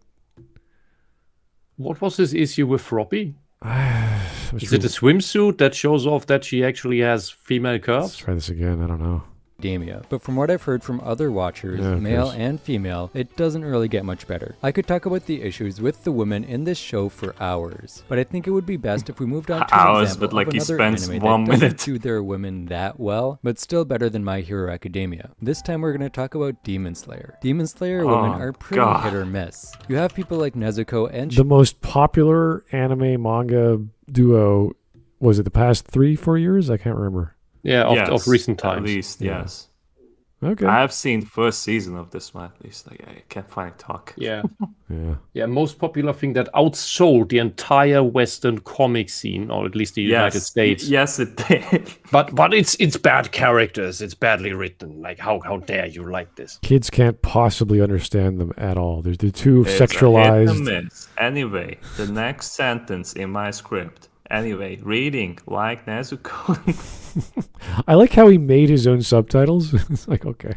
what was his issue with Froppy? Is it a swimsuit that shows off that she actually has female curves? Let's try this again. I don't know. Academia, but from what I've heard from other watchers, male and female, it doesn't really get much better. I could talk about the issues with the women in this show for hours, but I think it would be best if we moved on to an example but like of he another spends anime 1 that minute. doesn't do their women that well, but still better than My Hero Academia. This time we're going to talk about Demon Slayer. Demon Slayer women are pretty hit or miss. You have people like Nezuko and the most popular anime manga duo, was it the past 3-4 years? I can't remember. Yeah, of recent times. At least, yes. Okay. I have seen the first season of this one, at least. Like, I can't find talk. Yeah. Yeah. Most popular thing that outsold the entire Western comic scene, or at least the United States. Yes, it did. But it's bad characters. It's badly written. Like, how dare you like this? Kids can't possibly understand them at all. They're too It's sexualized. A hit and miss. Anyway, the next sentence in my script. Anyway, reading like Nezuko. I like how he made his own subtitles. It's like, okay.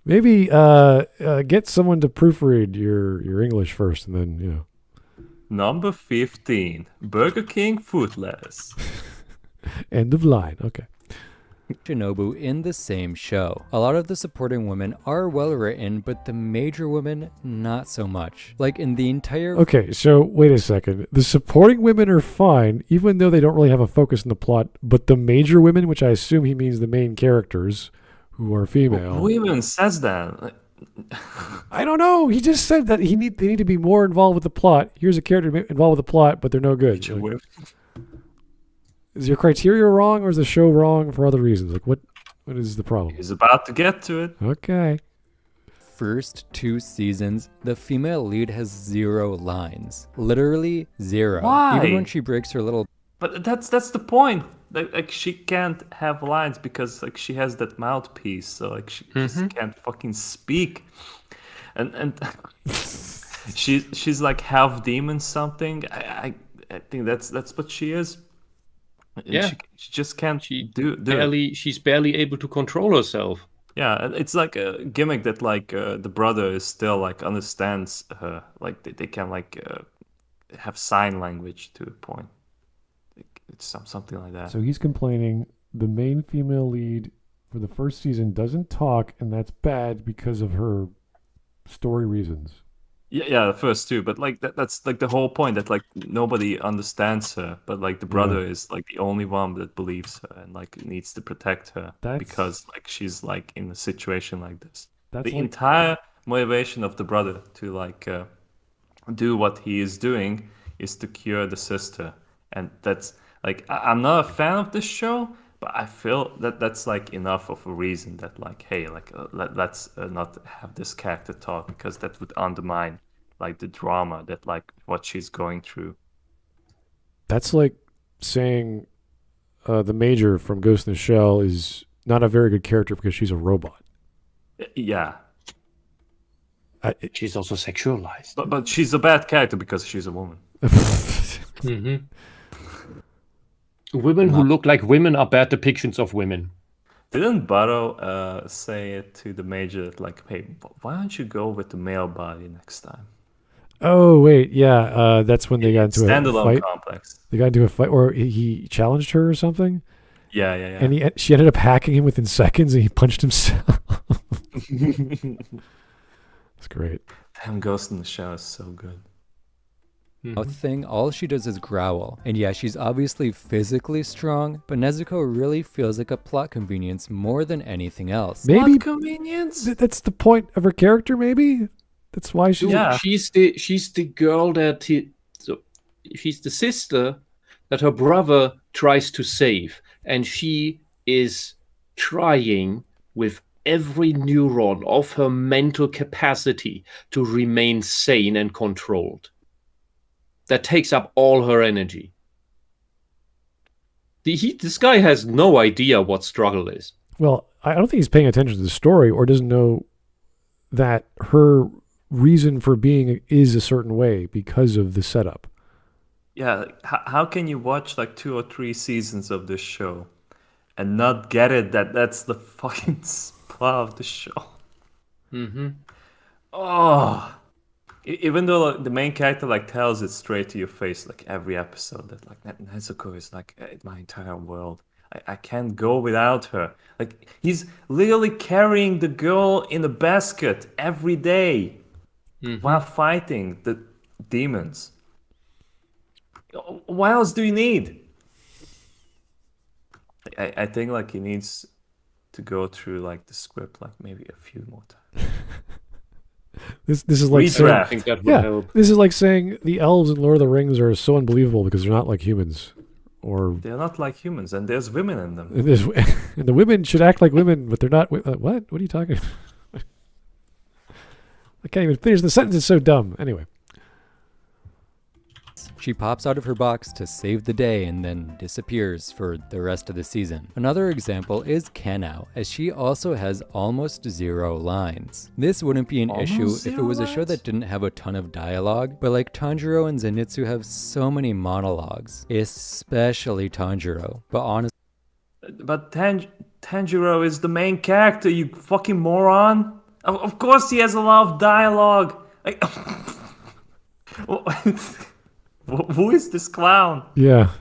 Maybe get someone to proofread your English first, and then, Number 15, Burger King Footless. End of line. Okay. Shinobu in the same show. A lot of the supporting women are well written, but the major women, not so much. Like in the entire... Okay, so wait a second. The supporting women are fine, even though they don't really have a focus in the plot, but the major women, which I assume he means the main characters, who are female... Who even says that? I don't know. He just said that they need to be more involved with the plot. Here's a character involved with the plot, but they're no good. Is your criteria wrong, or is the show wrong for other reasons? Like, what is the problem? He's about to get to it. Okay. First 2 seasons, the female lead has 0 lines. Literally 0. Why? Even when she breaks her little... But that's the point. Like she can't have lines because like she has that mouthpiece, so like she just can't fucking speak. And she's like half demon something. I think that's what she is. Yeah, she just can't. She's barely able to control herself. Yeah, it's like a gimmick that like the brother is still like understands her. Like they can like have sign language to a point. It's something like that. So he's complaining the main female lead for the first season doesn't talk, and that's bad because of her story reasons. Yeah, the first two, but like that's like the whole point, that like nobody understands her, but like the brother is like the only one that believes her and like needs to protect her because like she's like in a situation like this. The entire motivation of the brother to like do what he is doing is to cure the sister, and that's like I'm not a fan of this show, but I feel that that's like enough of a reason that like, hey, like let's not have this character talk, because that would undermine like the drama that like what she's going through. That's like saying the Major from Ghost in the Shell is not a very good character because she's a robot. Yeah. She's also sexualized. But she's a bad character because she's a woman. Mm-hmm. Women who look like women are bad depictions of women. Didn't Barrow say it to the Major, like, hey, why don't you go with the male body next time? Oh, wait, yeah. That's when they got into a fight. Complex. They got into a fight, or he challenged her or something. Yeah. And she ended up hacking him within seconds, and he punched himself. It's great. Damn, Ghost in the Shell is so good. Thing, all she does is growl. And yeah, she's obviously physically strong, but Nezuko really feels like a plot convenience more than anything else. Maybe plot convenience? That's the point of her character, maybe? That's why she's... Yeah. She's the girl that she's the sister that her brother tries to save. And she is trying with every neuron of her mental capacity to remain sane and controlled. That takes up all her energy. This guy has no idea what struggle is. Well, I don't think he's paying attention to the story or doesn't know that her reason for being is a certain way because of the setup. Yeah, how can you watch like 2 or 3 seasons of this show and not get it that that's the fucking plot of the show? Mm-hmm. Oh... Even though the main character like tells it straight to your face, like every episode, that like Nezuko is like my entire world. I can't go without her. Like he's literally carrying the girl in a basket every day while fighting the demons. What else do you need? I think like he needs to go through like the script like maybe a few more times. This is like saying, I think that would help. This is like saying the elves in Lord of the Rings are so unbelievable because they're not like humans, or they're not like humans, and there's women in them. And the women should act like women, but they're not. What? What are you talking about? I can't even finish the sentence. It's so dumb. Anyway. She pops out of her box to save the day and then disappears for the rest of the season. Another example is Kanao, as she also has almost 0 lines. This wouldn't be an issue if it was a show that didn't have a ton of dialogue, but like Tanjiro and Zenitsu have so many monologues, especially Tanjiro. But honestly... But Tanjiro is the main character, you fucking moron! Of course he has a lot of dialogue! Who is this clown? Yeah,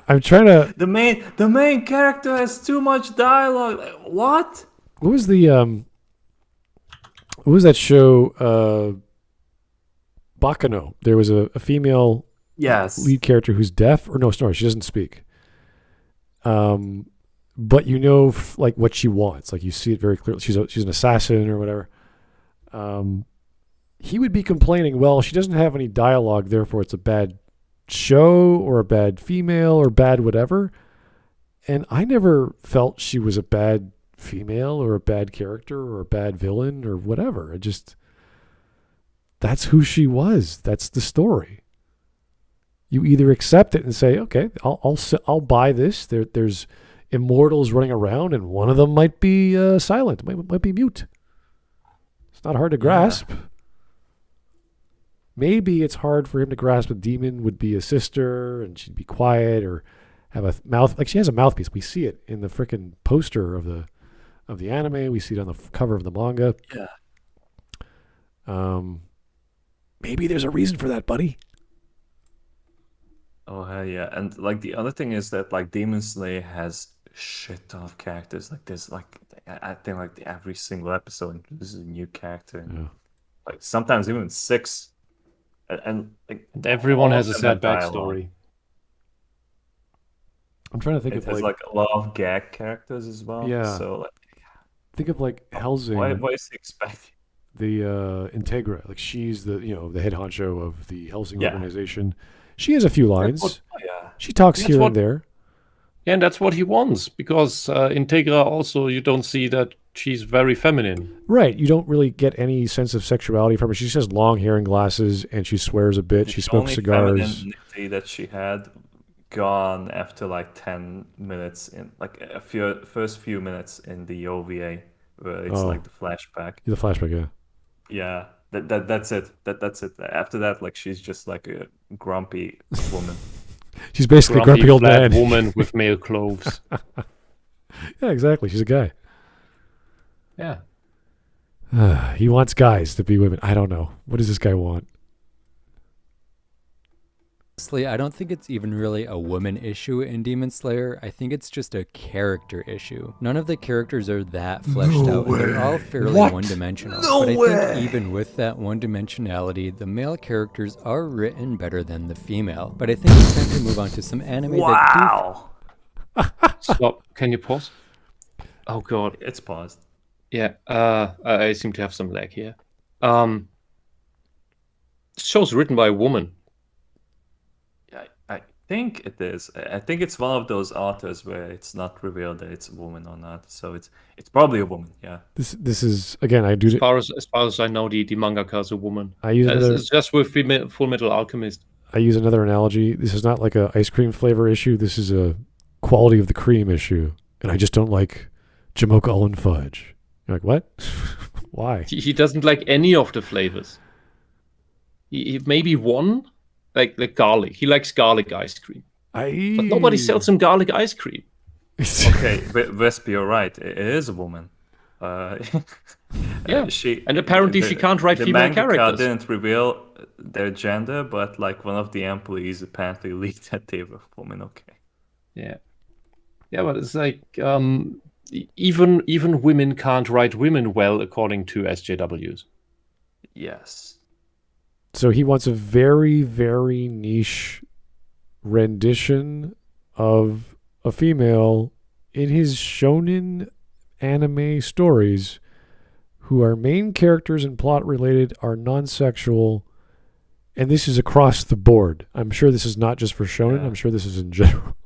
I'm trying to. The main character has too much dialogue. Like, what? What was the What was that show? Bakano. There was a female lead character who's deaf, or no, sorry, she doesn't speak. But you know, like what she wants. Like you see it very clearly. She's an assassin or whatever. He would be complaining, well, she doesn't have any dialogue, therefore it's a bad show or a bad female or bad whatever. And I never felt she was a bad female or a bad character or a bad villain or whatever. That's who she was. That's the story. You either accept it and say, okay, I'll buy this. There's immortals running around and one of them might be silent, might be mute. It's not hard to grasp. Yeah. Maybe it's hard for him to grasp a demon would be a sister and she'd be quiet or have a mouth. Like she has a mouthpiece. We see it in the freaking poster of the anime. We see it on the cover of the manga. Yeah. Maybe there's a reason for that, buddy. Oh hell yeah! And like the other thing is that like Demon Slayer has shit ton of characters. Like there's like I think like every single episode introduces a new character. Yeah. like sometimes even 6, and everyone has a sad backstory. I'm trying to think it of has like a lot of gag characters as well. Yeah. So like, think of like Helsing. Why is he expecting? The Integra, like she's the the head honcho of the Helsing organization. She has a few lines. She talks here and there. Yeah, and that's what he wants, because Integra also, you don't see that she's very feminine. Right. You don't really get any sense of sexuality from her. She just has long hair and glasses, and she swears a bit. She smokes cigars. The femininity that she had gone after like 10 minutes in like first few minutes in the OVA, where it's like the flashback. The flashback, yeah. Yeah, that's it. That's it. After that, like she's just like a grumpy woman. She's basically a grumpy old man. Woman with male clothes. Yeah, exactly. She's a guy. Yeah. He wants guys to be women. I don't know. What does this guy want? Honestly, I don't think it's even really a woman issue in Demon Slayer. I think it's just a character issue. None of the characters are that fleshed out, and they're all fairly one-dimensional. But I think even with that one-dimensionality, the male characters are written better than the female. But I think it's time to move on to some anime Wow! Stop. Can you pause? Oh god. It's paused. Yeah, I seem to have some lag here. This show's written by a woman. I think it is. I think it's one of those authors where it's not revealed that it's a woman or not. So it's probably a woman. Yeah. This is again. I do. As far as I know, the mangaka is a woman. I use another. It's just with Full Metal Alchemist. I use another analogy. This is not like a ice cream flavor issue. This is a quality of the cream issue, and I just don't like Jamocha almond fudge. You're like, what? Why? He doesn't like any of the flavors. He maybe one. Like garlic. He likes garlic ice cream. But nobody sells him garlic ice cream. Okay, Whisp, you're right. It is a woman. Yeah. And apparently she can't write female characters. The didn't reveal their gender, but like one of the employees apparently leaked that they were women. Okay. Yeah. Yeah, but it's like even women can't write women well, according to SJWs. Yes. So he wants a very, very niche rendition of a female in his shonen anime stories who are main characters and plot related, are non-sexual, and this is across the board. I'm sure this is not just for shonen. Yeah. I'm sure this is in general.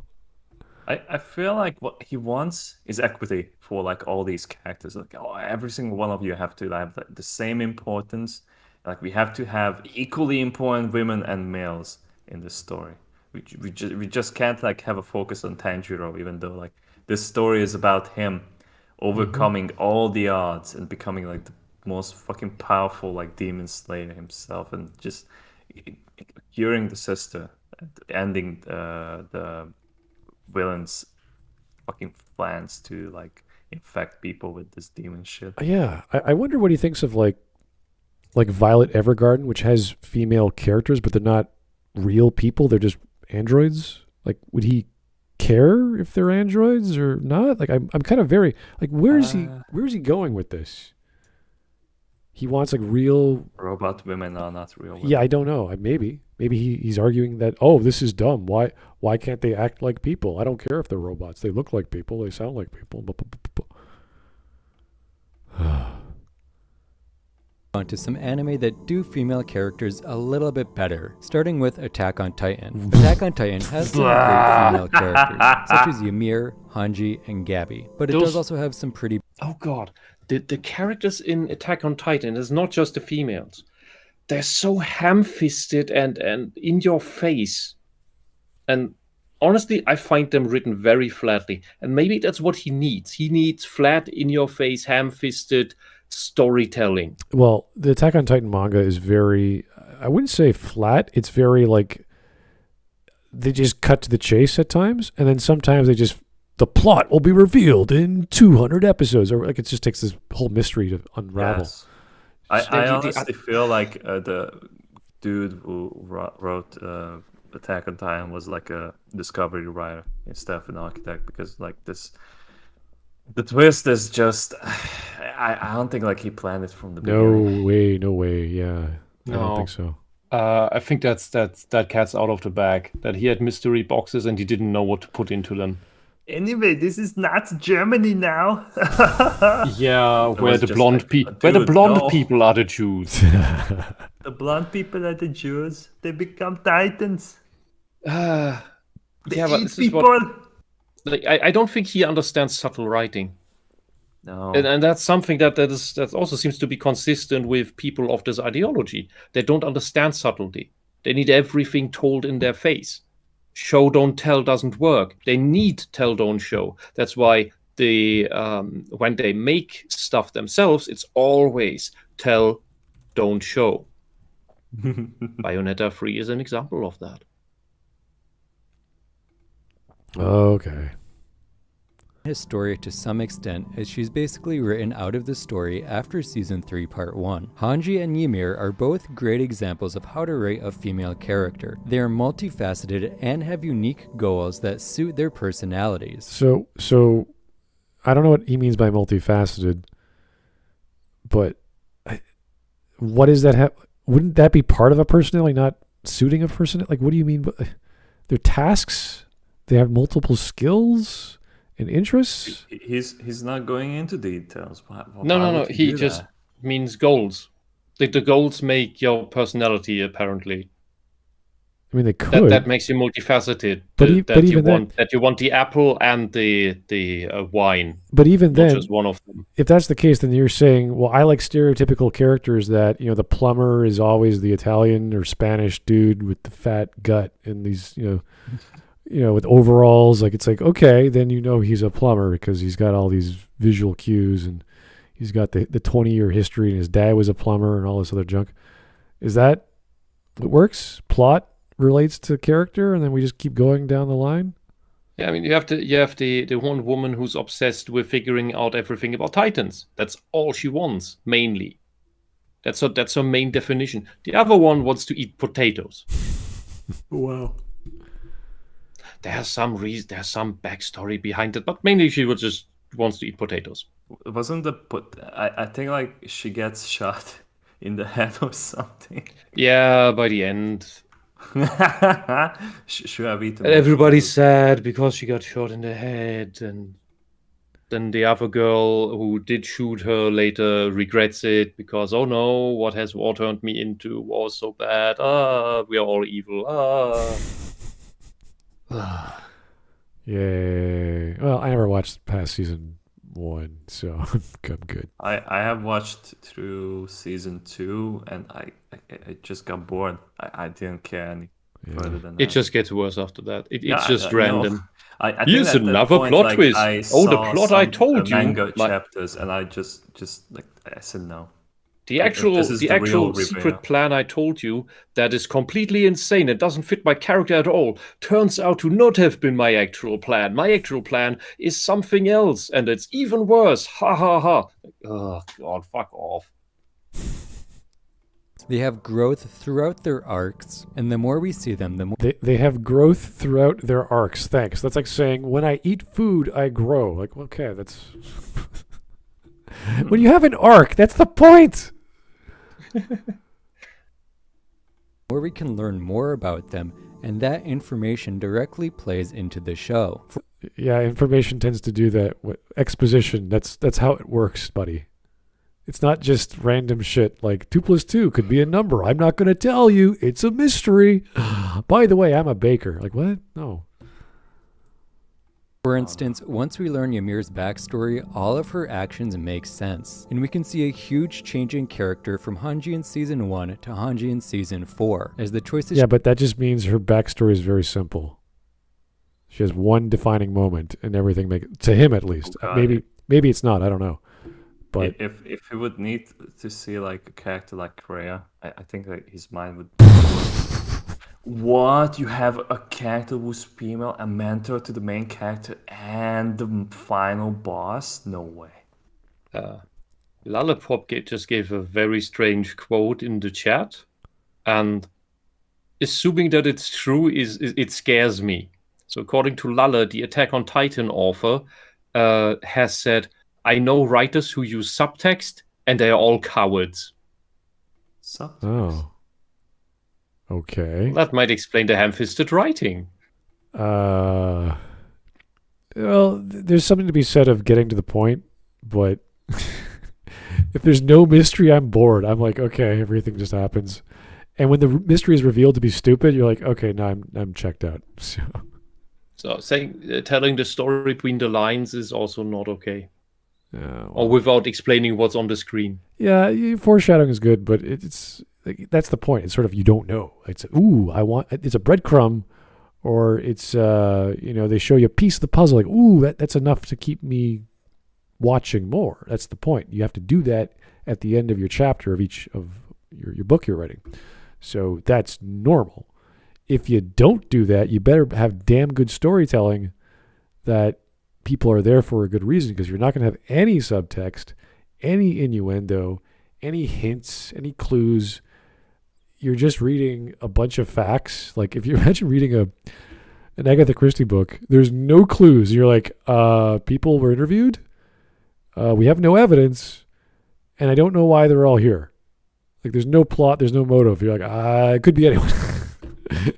I feel like what he wants is equity for like all these characters. Like, every single one of you have to have the same importance. Like we have to have equally important women and males in this story. We just can't like have a focus on Tanjiro, even though like this story is about him overcoming all the odds and becoming like the most fucking powerful like demon slayer himself, and just curing the sister, ending the villain's fucking plans to like infect people with this demon shit. Yeah, I wonder what he thinks of like Violet Evergarden, which has female characters, but they're not real people. They're just androids. Like, would he care if they're androids or not? Like, I'm kind of very like, where's he going with this? He wants like real robot women are not real women. Yeah, I don't know. Maybe he's arguing that this is dumb. Why can't they act like people? I don't care if they're robots. They look like people. They sound like people. Onto some anime that do female characters a little bit better, starting with Attack on Titan. Attack on Titan has some great female characters, such as Ymir, Hanji, and Gabby, but it does also have some pretty... Oh god, the characters in Attack on Titan is not just the females. They're so ham-fisted and in your face. And honestly, I find them written very flatly. And maybe that's what he needs. He needs flat, in your face, ham-fisted storytelling. Well, the Attack on Titan manga is very, I wouldn't say flat. It's very like, they just cut to the chase at times. And then sometimes the plot will be revealed in 200 episodes. Or like it just takes this whole mystery to unravel. Yes. I honestly feel like the dude who wrote Attack on Titan was like a discovery writer instead of an architect, because like this The twist is just, I don't think like he planned it from the beginning. No way. Yeah, I don't think so. I think that cat's out of the bag. That he had mystery boxes and he didn't know what to put into them. Anyway, this is not Germany now. Yeah, where the blonde people are the Jews. The blonde people are the Jews. They become titans. They eat people. I don't think he understands subtle writing. No. And that's something that also seems to be consistent with people of this ideology. They don't understand subtlety. They need everything told in their face. Show, don't tell doesn't work. They need tell, don't show. That's why when they make stuff themselves, it's always tell, don't show. Bayonetta 3 is an example of that. Okay. His story to some extent, as she's basically written out of the story after Season 3 Part 1. Hanji and Ymir are both great examples of how to write a female character. They are multifaceted and have unique goals that suit their personalities. So I don't know what he means by multifaceted, but what does that have? Wouldn't that be part of a personality, not suiting a personality? Like, what do you mean? Their tasks? They have multiple skills and interests? He's not going into details. No. He just means goals. The goals make your personality, apparently. I mean, they could. That makes you multifaceted. But even that you want the apple and the wine. But even then, just one of them. If that's the case, then you're saying, well, I like stereotypical characters that, the plumber is always the Italian or Spanish dude with the fat gut and these, with overalls. Like, it's like, okay, then he's a plumber because he's got all these visual cues and he's got the 20-year history and his dad was a plumber and all this other junk. Is that what works? Plot relates to character and then we just keep going down the line? Yeah, I mean, you have the one woman who's obsessed with figuring out everything about Titans. That's all she wants, mainly. That's her main definition. The other one wants to eat potatoes. Wow. There's some backstory behind it, but mainly she just wants to eat potatoes. Wasn't I think like she gets shot in the head or something. Yeah, by the end. Should have eaten. Everybody's sad because she got shot in the head, and then the other girl who did shoot her later regrets it because, oh no, what has war turned me into was so bad. We are all evil. Yay. Well, I never watched past season 1, so I'm good. I have watched through season 2 and I just got bored. I didn't care any further than that. It just gets worse after that. It's just random. I Here's another plot twist. The plot I told you. Manga chapters, and I just I said no. The actual secret plan I told you that is completely insane and doesn't fit my character at all turns out to not have been my actual plan. My actual plan is something else, and it's even worse. Ha ha ha. Oh God, fuck off. They have growth throughout their arcs, and the more we see them, the more... They have growth throughout their arcs. Thanks. That's like saying, when I eat food, I grow. Like, okay, that's... When you have an arc, that's the point! Or we can learn more about them, and that information directly plays into the show. Yeah, information tends to do that. Exposition, that's how it works, buddy. It's not just random shit like 2 + 2 could be a number. I'm not going to tell you. It's a mystery. By the way, I'm a baker. Like, what? No. For instance, once we learn Ymir's backstory, all of her actions make sense, and we can see a huge change in character from Hanji in Season 1 to Hanji in Season 4, as the choices... Yeah, but that just means her backstory is very simple. She has one defining moment, and everything to him at least. Maybe it's not, I don't know. But if he would need to see like a character like Freya, I think that his mind would... What? You have a character who's female, a mentor to the main character, and the final boss? No way. Lollipop just gave a very strange quote in the chat, and assuming that it's true, it scares me. So according to Lalla, the Attack on Titan author, has said, "I know writers who use subtext, and they are all cowards." Subtext. Oh. Okay. That might explain the ham-fisted writing. Well, there's something to be said of getting to the point, but if there's no mystery, I'm bored. I'm like, okay, everything just happens. And when the mystery is revealed to be stupid, you're like, okay, now I'm checked out. So telling the story between the lines is also not okay. Well, or without explaining what's on the screen. Yeah, foreshadowing is good, but it's like, that's the point. It's sort of, you don't know. It's it's a breadcrumb, or it's they show you a piece of the puzzle. Like, that's enough to keep me watching more. That's the point. You have to do that at the end of your chapter of each of your book you're writing. So that's normal. If you don't do that, you better have damn good storytelling that people are there for a good reason, because you're not going to have any subtext, any innuendo, any hints, any clues. You're just reading a bunch of facts. Like, if you imagine reading an Agatha Christie book, there's no clues. You're like, people were interviewed. We have no evidence, and I don't know why they're all here. Like, there's no plot, there's no motive. You're like, it could be anyone.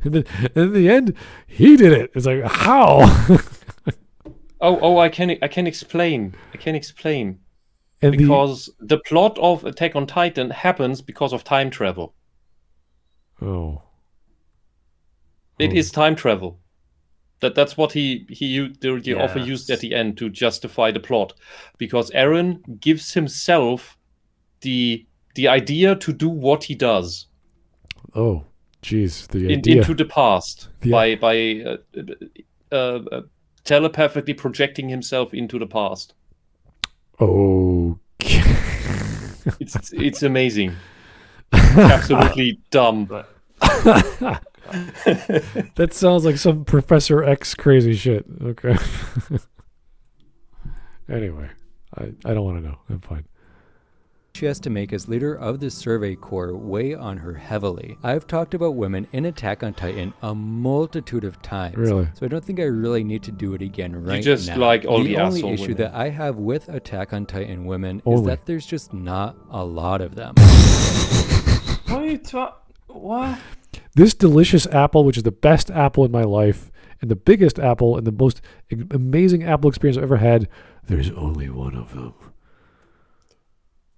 and then in the end, he did it. It's like, how? I can explain. And because the plot of Attack on Titan happens because of time travel. Oh. It is time travel. That's what the author used at the end to justify the plot, because Eren gives himself the idea to do what he does. Oh, geez, the idea into the past by telepathically projecting himself into the past. Okay. It's amazing. It's absolutely dumb. That sounds like some Professor X crazy shit. Okay. Anyway, I don't want to know. I'm fine. She has to make as leader of the Survey Corps weigh on her heavily. I've talked about women in Attack on Titan a multitude of times. Really? So I don't think I really need to do it again right now. You just like all the asshole only issue women. that I have with Attack on Titan women is that there's just not a lot of them. What are you talking? What? This delicious apple, which is the best apple in my life, and the biggest apple, and the most amazing apple experience I've ever had, there's only one of them.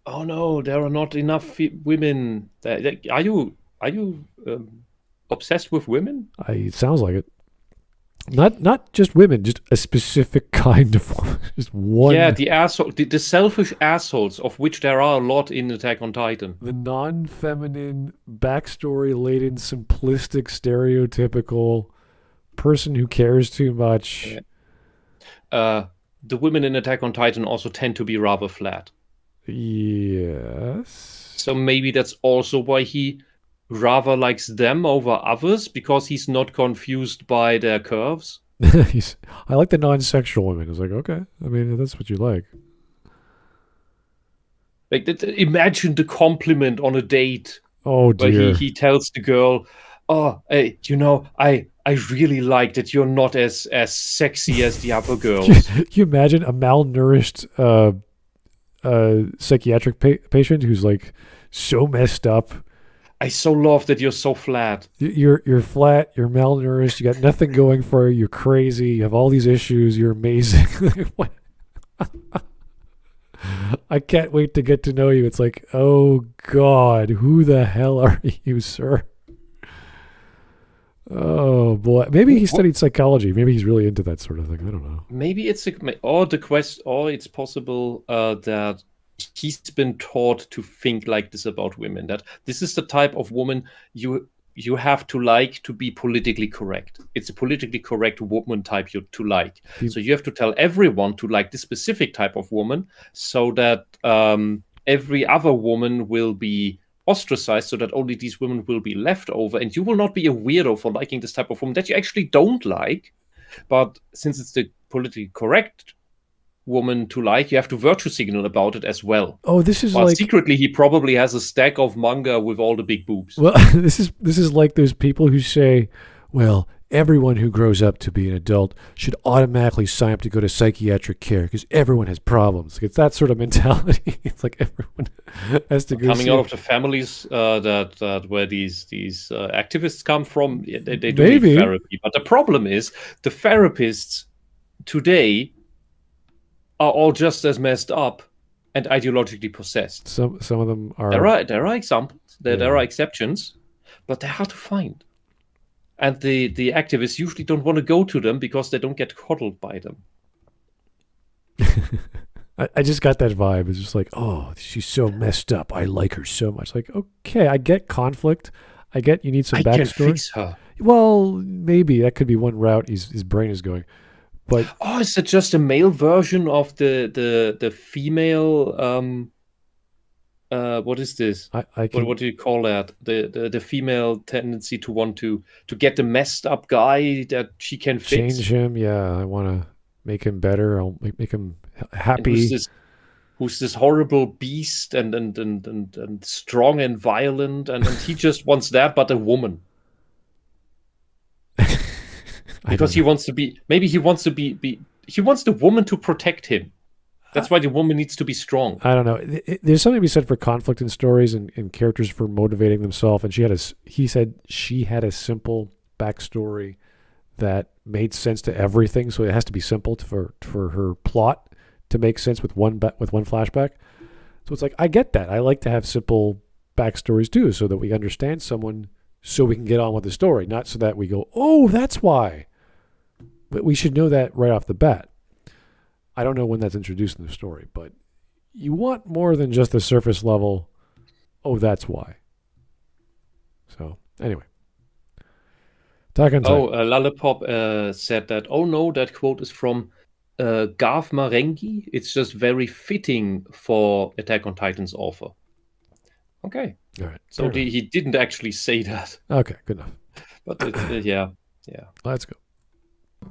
Oh no, there are not enough women. Are you obsessed with women? It sounds like it. Not just women, just a specific kind of woman. Just one. Yeah, the selfish assholes, of which there are a lot in Attack on Titan. The non-feminine, backstory-laden, simplistic, stereotypical person who cares too much. Yeah. The women in Attack on Titan also tend to be rather flat. Yes. So maybe that's also why he rather likes them over others, because he's not confused by their curves. I like the non-sexual women. It's like, okay, I mean, that's what you like. Like, imagine the compliment on a date. Oh dear. Where he tells the girl, "Oh, hey, I really like that you're not as sexy as the other girls." Can you imagine a malnourished psychiatric patient who's like so messed up? I so love that you're so flat. You're flat. You're malnourished. You got nothing going for you. You're crazy. You have all these issues. You're amazing. I can't wait to get to know you. It's like, oh God, who the hell are you, sir? Oh boy, maybe he studied psychology. Maybe he's really into that sort of thing. I don't know. Maybe it's it's possible that he's been taught to think like this about women. That this is the type of woman you have to like to be politically correct. It's a politically correct woman type to like. So you have to tell everyone to like this specific type of woman, so that every other woman will be ostracized, so that only these women will be left over, and you will not be a weirdo for liking this type of woman that you actually don't like. But since it's the politically correct woman to like, you have to virtue signal about it as well. Oh, this is but like secretly he probably has a stack of manga with all the big boobs. Well, this is like those people who say, well, everyone who grows up to be an adult should automatically sign up to go to psychiatric care because everyone has problems. It's that sort of mentality. It's like everyone has to go. Coming out of the families that where these activists come from, they do need therapy. But the problem is the therapists today are all just as messed up and ideologically possessed. Some of them are. There are examples. There are exceptions, but they're hard to find. And the activists usually don't want to go to them because they don't get coddled by them. I just got that vibe. It's just like, oh, she's so messed up. I like her so much. Like, okay, I get conflict. I get you need some backstory. I can fix her. Well, maybe that could be one route his brain is going. But is it just a male version of the female? What is this? What do you call that? The female tendency to want to get the messed up guy that she can fix. Change him, yeah. I want to make him better. I'll make him happy. Who's this horrible beast and strong and violent and he just wants that, but a woman. Because he wants to be. Maybe he wants to be. He wants the woman to protect him. That's why the woman needs to be strong. I don't know. There's something to be said for conflict in stories and characters for motivating themselves. And he said she had a simple backstory that made sense to everything. So it has to be simple for her plot to make sense with one flashback. So it's like, I get that. I like to have simple backstories too, so that we understand someone, so we can get on with the story, not so that we go, oh, that's why. But we should know that right off the bat. I don't know when that's introduced in the story, but you want more than just the surface level, oh, that's why. So, anyway. Talk on time. Lollipop said that, oh no, that quote is from Garth Marenghi. It's just very fitting for Attack on Titan's author. Okay. All right. So he didn't actually say that. Okay, good enough. But yeah. Let's go.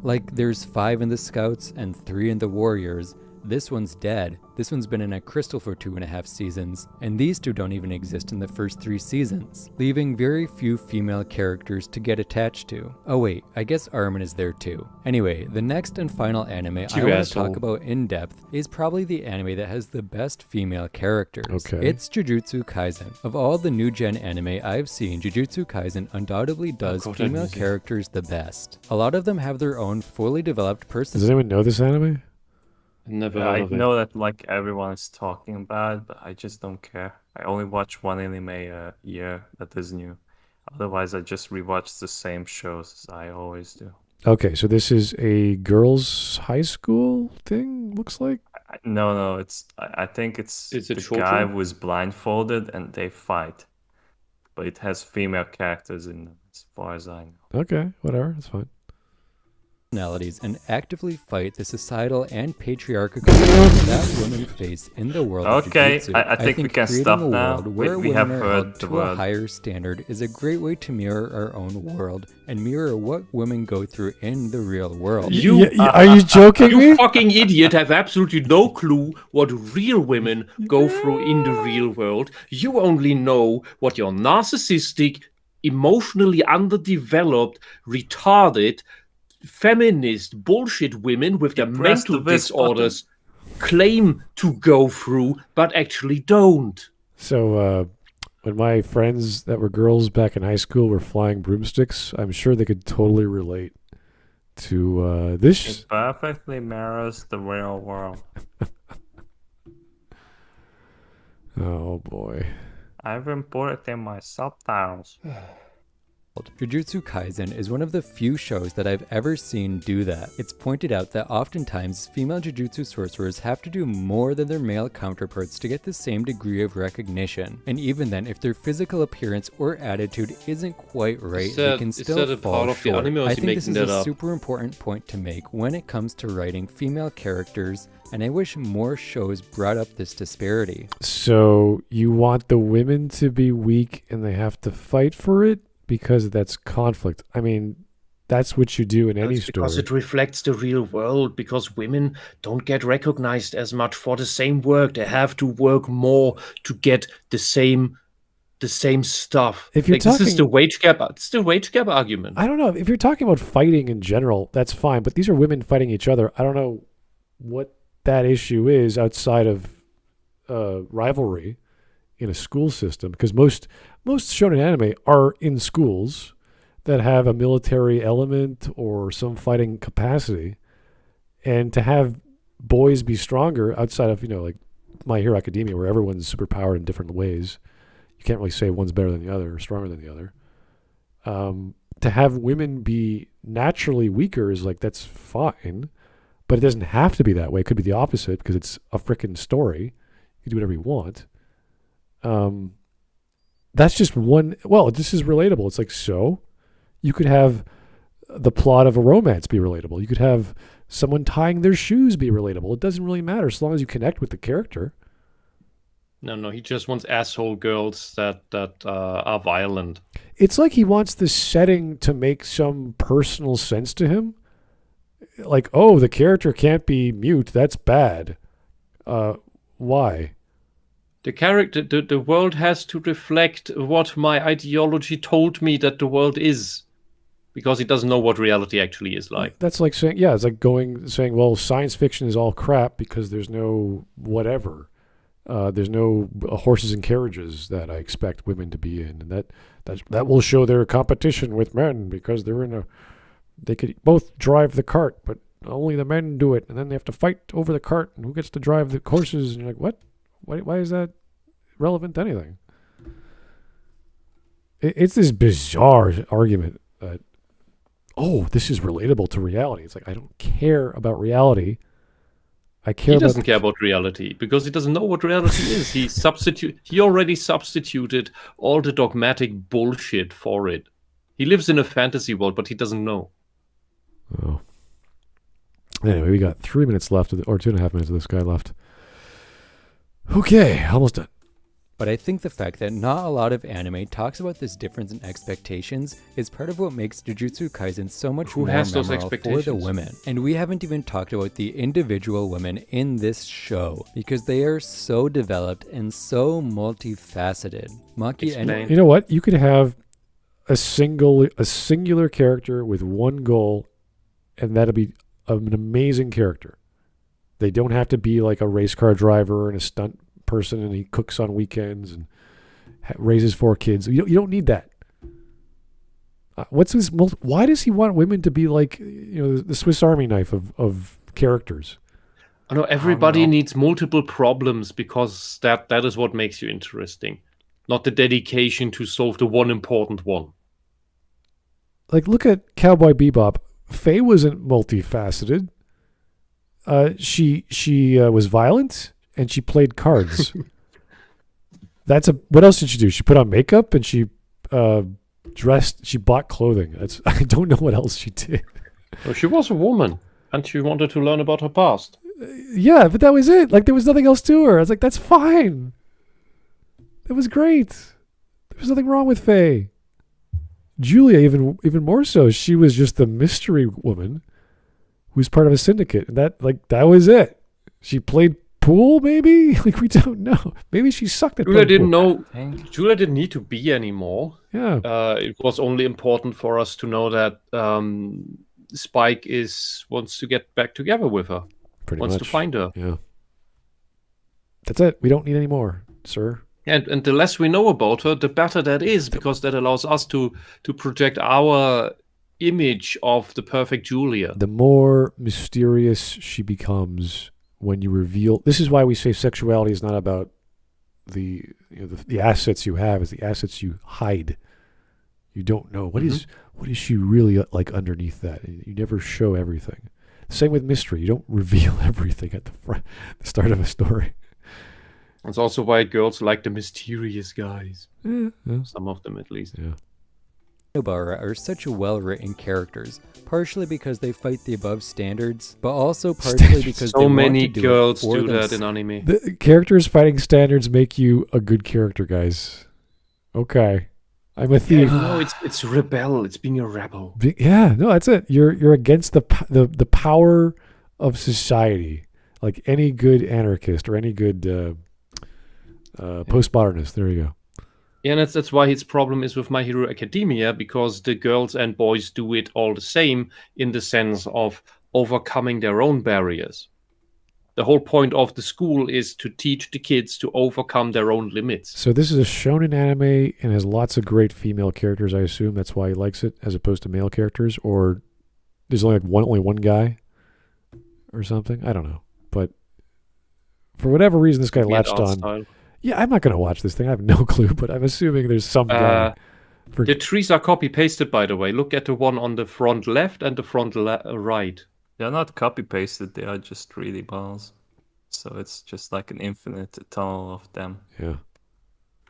Like, there's 5 in the Scouts and 3 in the Warriors. This one's dead. This one's been in a crystal for 2.5 seasons, and these 2 don't even exist in the first 3 seasons, leaving very few female characters to get attached to. Oh wait, I guess Armin is there too. Anyway, the next and final anime I want to talk about in depth is probably the anime that has the best female characters. Okay. It's Jujutsu Kaisen. Of all the new gen anime I've seen, Jujutsu Kaisen undoubtedly does female characters the best. A lot of them have their own fully developed personalities. Does anyone know this anime? Never I know that like everyone is talking about it, but I just don't care. I only watch one anime a year that is new. Otherwise, I just rewatch the same shows as I always do. Okay, so this is a girls' high school thing, looks like? No, I think it's the guy was blindfolded and they fight. But it has female characters in them, as far as I know. Okay, whatever, that's fine. And actively fight the societal and patriarchal conditions that women face in the world of Jujutsu. I think we can stop now. We have heard the word. A higher standard is a great way to mirror our own world and mirror what women go through in the real world. Are you joking me? You fucking idiot have absolutely no clue what real women go through in the real world. You only know what your narcissistic, emotionally underdeveloped, retarded, feminist bullshit women with their mental disorders claim to go through, but actually don't. So, when my friends that were girls back in high school were flying broomsticks, I'm sure they could totally relate to this. It perfectly mirrors the real world. Oh boy. I've imported in my subtitles. Jujutsu Kaisen is one of the few shows that I've ever seen do that. It's pointed out that oftentimes female Jujutsu sorcerers have to do more than their male counterparts to get the same degree of recognition. And even then, if their physical appearance or attitude isn't quite right, they can still fall short. I think this is a super important point to make when it comes to writing female characters, and I wish more shows brought up this disparity. So you want the women to be weak and they have to fight for it? Because that's conflict. I mean, that's what you do in any story. Because it reflects the real world, because women don't get recognized as much for the same work. They have to work more to get the same the same stuff. If you're talking, this is the wage gap. It's the wage gap argument. I don't know. If you're talking about fighting in general, that's fine. But these are women fighting each other. I don't know what that issue is outside of rivalry in a school system, because most shonen anime are in schools that have a military element or some fighting capacity, and to have boys be stronger outside of like My Hero Academia, where everyone's superpowered in different ways. You can't really say one's better than the other or stronger than the other. To have women be naturally weaker is that's fine, but it doesn't have to be that way. It could be the opposite because it's a frickin' story. You can do whatever you want. That's just one. Well, this is relatable. It's so you could have the plot of a romance be relatable. You could have someone tying their shoes be relatable. It doesn't really matter as long as you connect with the character. No, he just wants asshole girls that are violent. It's like he wants the setting to make some personal sense to him. Oh, the character can't be mute. That's bad. Why? The character, the world has to reflect what my ideology told me that the world is, because he doesn't know what reality actually is like. That's like saying, it's like saying, well, science fiction is all crap because there's no whatever. There's no horses and carriages that I expect women to be in, and that will show their competition with men because they could both drive the cart, but only the men do it, and then they have to fight over the cart and who gets to drive the horses. And you're like, what? Why is that relevant to anything? It's this bizarre argument that, this is relatable to reality. It's I don't care about reality. He doesn't care about reality because he doesn't know what reality is. He already substituted all the dogmatic bullshit for it. He lives in a fantasy world, but he doesn't know. Oh. Anyway, we got 3 minutes left, or 2.5 minutes of this guy left. Okay, almost done. But I think the fact that not a lot of anime talks about this difference in expectations is part of what makes Jujutsu Kaisen so much more memorable for the women. And we haven't even talked about the individual women in this show, because they are so developed and so multifaceted. Maki and you know what? You could have a singular character with one goal, and that'll be an amazing character. They don't have to be a race car driver and a stunt person, and he cooks on weekends and raises 4 kids. You don't need that. What's this? Why does he want women to be the Swiss Army knife of characters? I know everybody needs multiple problems because that is what makes you interesting, not the dedication to solve the one important one. Look at Cowboy Bebop. Faye wasn't multifaceted. She was violent. And she played cards. What else did she do? She put on makeup and she dressed. She bought clothing. I don't know what else she did. Well, she was a woman, and she wanted to learn about her past. Yeah, but that was it. There was nothing else to her. I was that's fine. That was great. There was nothing wrong with Faye. Julia, even more so. She was just the mystery woman who's part of a syndicate, and that was it. She played pool, maybe? We don't know. Maybe she sucked at Julia didn't pool. Julia didn't need to be anymore. Yeah. It was only important for us to know that Spike wants to get back together with her. Wants to find her. Yeah. That's it. We don't need any more, sir. And the less we know about her, the better that is, because that allows us to project our image of the perfect Julia. The more mysterious she becomes when you reveal. This is why we say sexuality is not about the assets you have, it's the assets you hide. You don't know what is she really underneath that. You never show everything. Same with mystery. You don't reveal everything at the start of a story. That's also why girls like the mysterious guys. Yeah. Some of them, at least. Yeah. Nobara are such well-written characters, partially because they fight the above standards, but also partially because so many girls do that in anime. The characters fighting standards make you a good character, guys. Okay. I'm a thief. No, it's rebel. It's being a rebel. That's it. You're against the power of society, like any good anarchist or any good postmodernist. There you go. Yeah, and that's why his problem is with My Hero Academia, because the girls and boys do it all the same in the sense of overcoming their own barriers. The whole point of the school is to teach the kids to overcome their own limits. So this is a shonen anime and has lots of great female characters, I assume. That's why he likes it, as opposed to male characters. Or there's only one guy or something. I don't know. But for whatever reason, this guy latched on. Style. Yeah, I'm not going to watch this thing. I have no clue, but I'm assuming there's some guy. The trees are copy-pasted, by the way. Look at the one on the front left and the front right. They're not copy-pasted, they are just 3D balls. So it's just like an infinite tunnel of them. Yeah.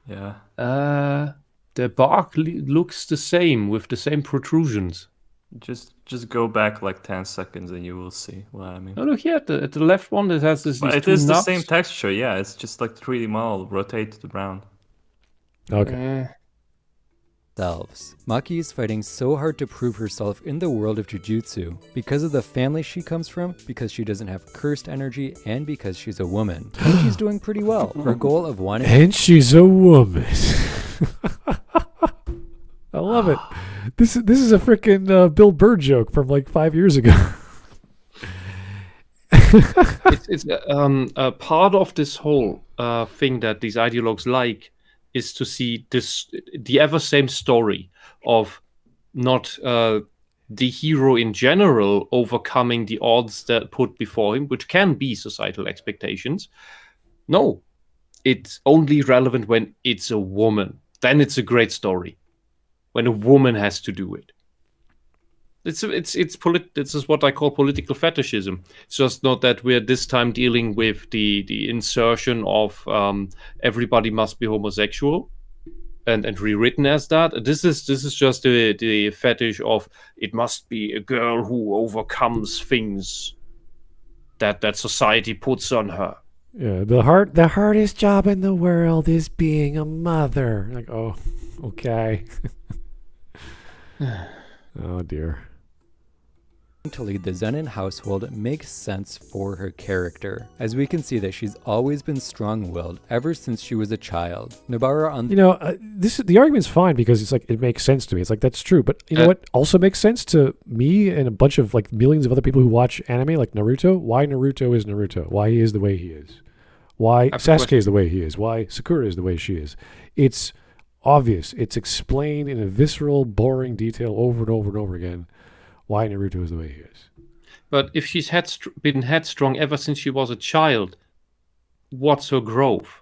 Yeah. The bark looks the same, with the same protrusions. Just go back like 10 seconds and you will see what I mean. Oh, look here, at the left one, it has this. But it is the same texture, yeah. It's just like 3D model rotated around. Okay. Selves. Maki is fighting so hard to prove herself in the world of Jujutsu because of the family she comes from, because she doesn't have cursed energy, and because she's a woman. And she's doing pretty well. Her goal of wanting... And she's a woman. I love it. This is a freaking Bill Burr joke from like 5 years ago. It's a part of this whole thing that these ideologues like is to see the ever same story of not the hero in general overcoming the odds that put before him, which can be societal expectations. No, it's only relevant when it's a woman. Then it's a great story. When a woman has to do it. This is what I call political fetishism. It's just not that we're this time dealing with the insertion of everybody must be homosexual and rewritten as that. This is just the fetish of it must be a girl who overcomes things that society puts on her. Yeah, the hardest job in the world is being a mother. Like, oh, okay. Oh dear. To lead the Zenin household makes sense for her character, as we can see that she's always been strong-willed ever since she was a child. Nobara on the argument's fine because it's like it makes sense to me. It's like that's true, but you know what also makes sense to me and a bunch of like millions of other people who watch anime like Naruto? Why Naruto is Naruto? Why he is the way he is? Why Sasuke is the way he is? Why Sakura is the way she is? It's obvious. It's explained in a visceral, boring detail over and over and over again. Why Naruto is the way he is. But if she's been headstrong ever since she was a child, what's her growth?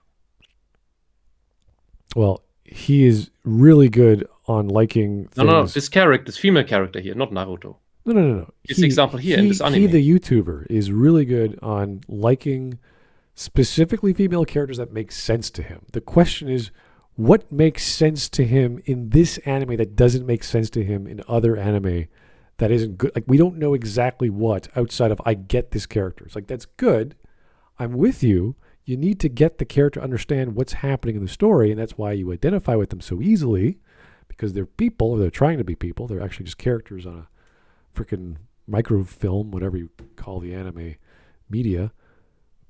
Well, he is really good on liking things. No, this female character here, not Naruto. No. It's the example here in this anime. He, the YouTuber, is really good on liking specifically female characters that make sense to him. The question is, what makes sense to him in this anime that doesn't make sense to him in other anime that isn't good? Like, we don't know exactly what outside of I get this character. It's like, that's good. I'm with you. You need to get the character, understand what's happening in the story, and that's why you identify with them so easily, because they're people, or they're trying to be people. They're actually just characters on a freaking microfilm, whatever you call the anime media.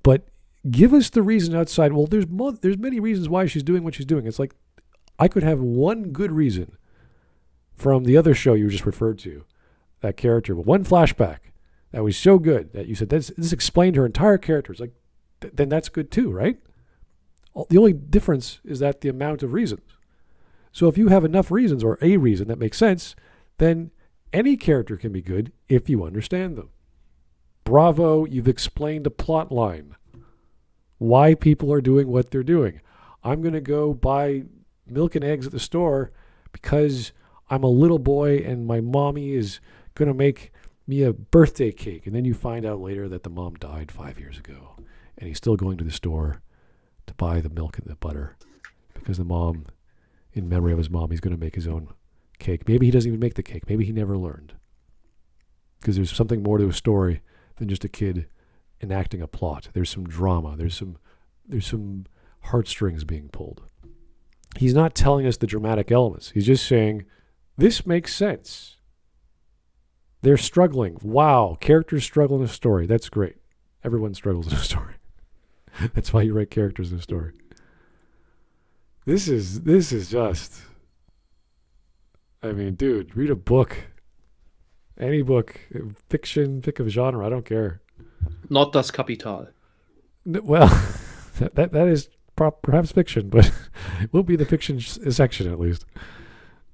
But give us the reason outside. Well, there's many reasons why she's doing what she's doing. It's like, I could have one good reason from the other show you just referred to, that character, but one flashback that was so good that you said this explained her entire character. It's like, then that's good too, right? The only difference is that the amount of reasons. So if you have enough reasons, or a reason that makes sense, then any character can be good if you understand them. Bravo, you've explained a plot line. Why people are doing what they're doing. I'm going to go buy milk and eggs at the store because I'm a little boy and my mommy is going to make me a birthday cake. And then you find out later that the mom died 5 years ago and he's still going to the store to buy the milk and the butter because the mom, in memory of his mom, he's going to make his own cake. Maybe he doesn't even make the cake. Maybe he never learned, because there's something more to a story than just a kid enacting a plot. There's some drama. There's some heartstrings being pulled. He's not telling us the dramatic elements. He's just saying, this makes sense. They're struggling. Wow, characters struggle in a story. That's great. Everyone struggles in a story. That's why you write characters in a story. This is just. I mean, dude, read a book. Any book, fiction, pick a genre. I don't care. Not Das Kapital. Well, that is perhaps fiction, but it will be the fiction section at least.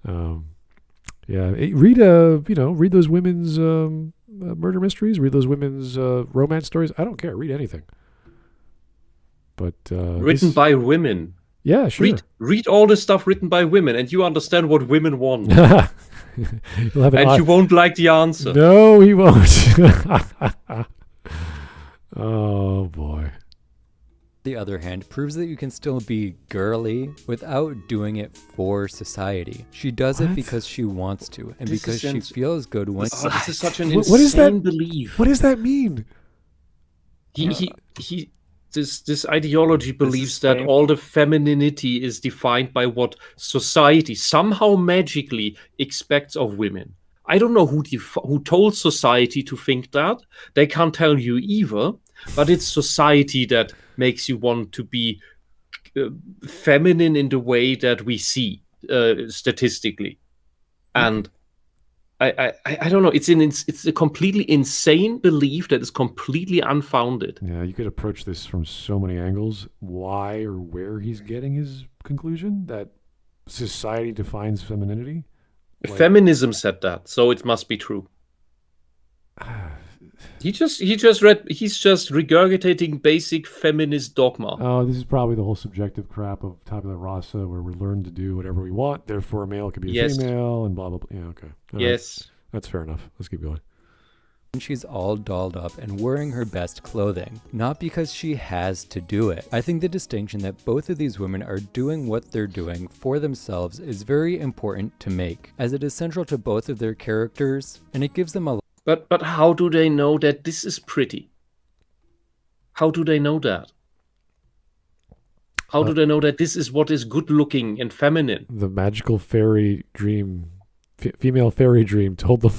Yeah, read read those women's murder mysteries. Read those women's romance stories. I don't care. Read anything. But written by women. Yeah, sure. Read all the stuff written by women, and you understand what women want. You won't like the answer. No, he won't. Oh boy. The other hand proves that you can still be girly without doing it for society. She does it because she wants to, and because she feels good when. This is such an insane belief. What does that mean? This ideology believes that all the femininity is defined by what society somehow magically expects of women. I don't know who told society to think that. They can't tell you either. But it's society that makes you want to be feminine in the way that we see statistically. And I don't know. It's a completely insane belief that is completely unfounded. Yeah, you could approach this from so many angles. Why or where he's getting his conclusion that society defines femininity? Feminism said that, so it must be true. He's just regurgitating basic feminist dogma. Oh, this is probably the whole subjective crap of tabula rasa, where we learn to do whatever we want. Therefore, a male could be a female, and blah blah blah. Yeah, okay. Yes, that's fair enough. Let's keep going. She's all dolled up and wearing her best clothing, not because she has to do it. I think the distinction that both of these women are doing what they're doing for themselves is very important to make, as it is central to both of their characters, and it gives them a. But how do they know that this is pretty? How do they know that? How do they know that this is what is good looking and feminine? The magical fairy dream, female fairy dream told them.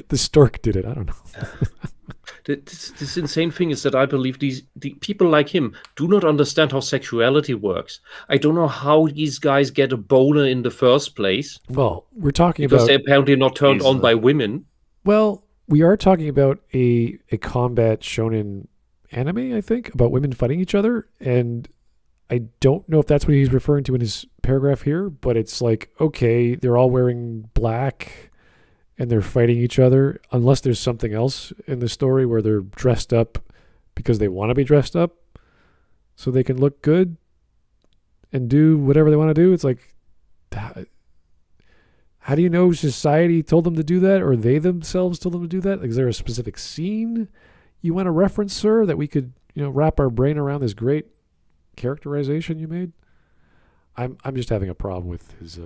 The stork did it. I don't know. This insane thing is that I believe the people like him do not understand how sexuality works. I don't know how these guys get a boner in the first place. Well, we're talking because about... they're apparently not turned on by women. Well, we are talking about a combat shonen anime, I think, about women fighting each other. And I don't know if that's what he's referring to in his paragraph here, but it's like, okay, they're all wearing black and they're fighting each other, unless there's something else in the story where they're dressed up because they want to be dressed up so they can look good and do whatever they want to do. It's like, how do you know society told them to do that, or they themselves told them to do that? Like, is there a specific scene you want to reference, sir, that we could, wrap our brain around this great characterization you made? I'm just having a problem with his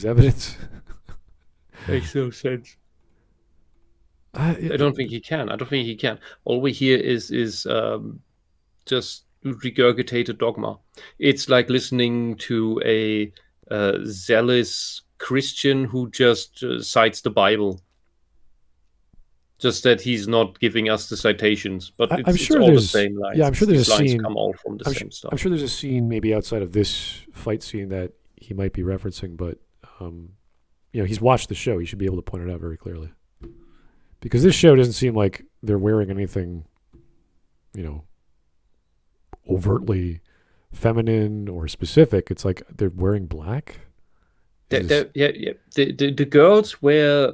evidence. Makes no sense. I don't think he can. All we hear is just regurgitated dogma. It's like listening to a zealous Christian who just cites the Bible. Just that he's not giving us the citations, but it's all the same lines. Yeah, I'm sure there's a scene. Come all from the same stuff. I'm sure there's a scene maybe outside of this fight scene that he might be referencing, but he's watched the show. He should be able to point it out very clearly. Because this show doesn't seem like they're wearing anything, overtly feminine or specific. It's like they're wearing black. The girls wear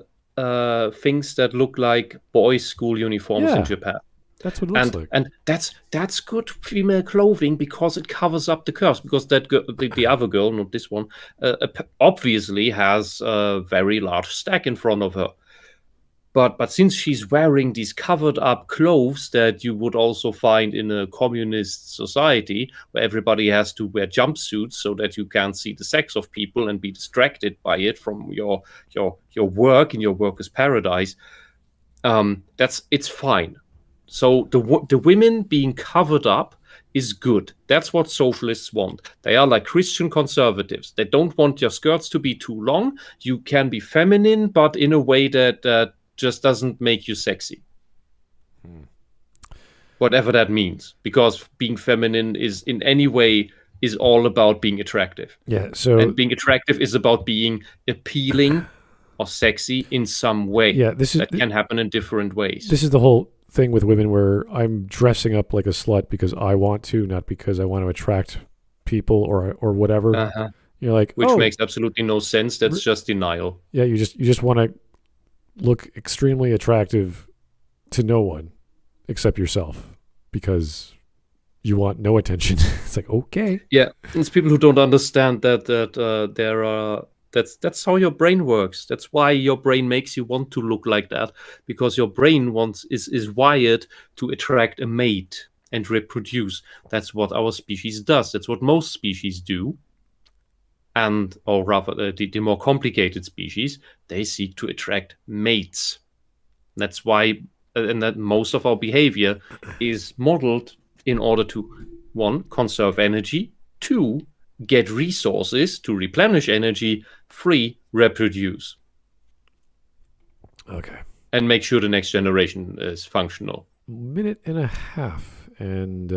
things that look like boys' school uniforms in Japan. That's what it looks like. And that's good female clothing because it covers up the curves. Because that girl, the other girl, not this one, obviously has a very large stack in front of her. But since she's wearing these covered up clothes that you would also find in a communist society where everybody has to wear jumpsuits so that you can't see the sex of people and be distracted by it from your work in your worker's paradise, it's fine. So the women being covered up is good. That's what socialists want. They are like Christian conservatives. They don't want your skirts to be too long. You can be feminine, but in a way that just doesn't make you sexy. Whatever that means. Because being feminine is in any way is all about being attractive. Yeah. So and being attractive is about being appealing or sexy in some way. Yeah, that can happen in different ways. This is the whole thing with women where I'm dressing up like a slut because I want to, not because I want to attract people or whatever. You're like, which makes absolutely no sense. That's just denial. Yeah, you just want to look extremely attractive to no one except yourself because you want no attention. It's like, okay. Yeah, it's people who don't understand that there are. That's how your brain works. That's why your brain makes you want to look like that, because your brain is wired to attract a mate and reproduce. That's what our species does. That's what most species do. Or rather, the more complicated species, they seek to attract mates. That's why, and that most of our behavior is modeled in order to, 1, conserve energy, 2, get resources to replenish energy, 3, reproduce. Okay. And make sure the next generation is functional. Minute and a half. And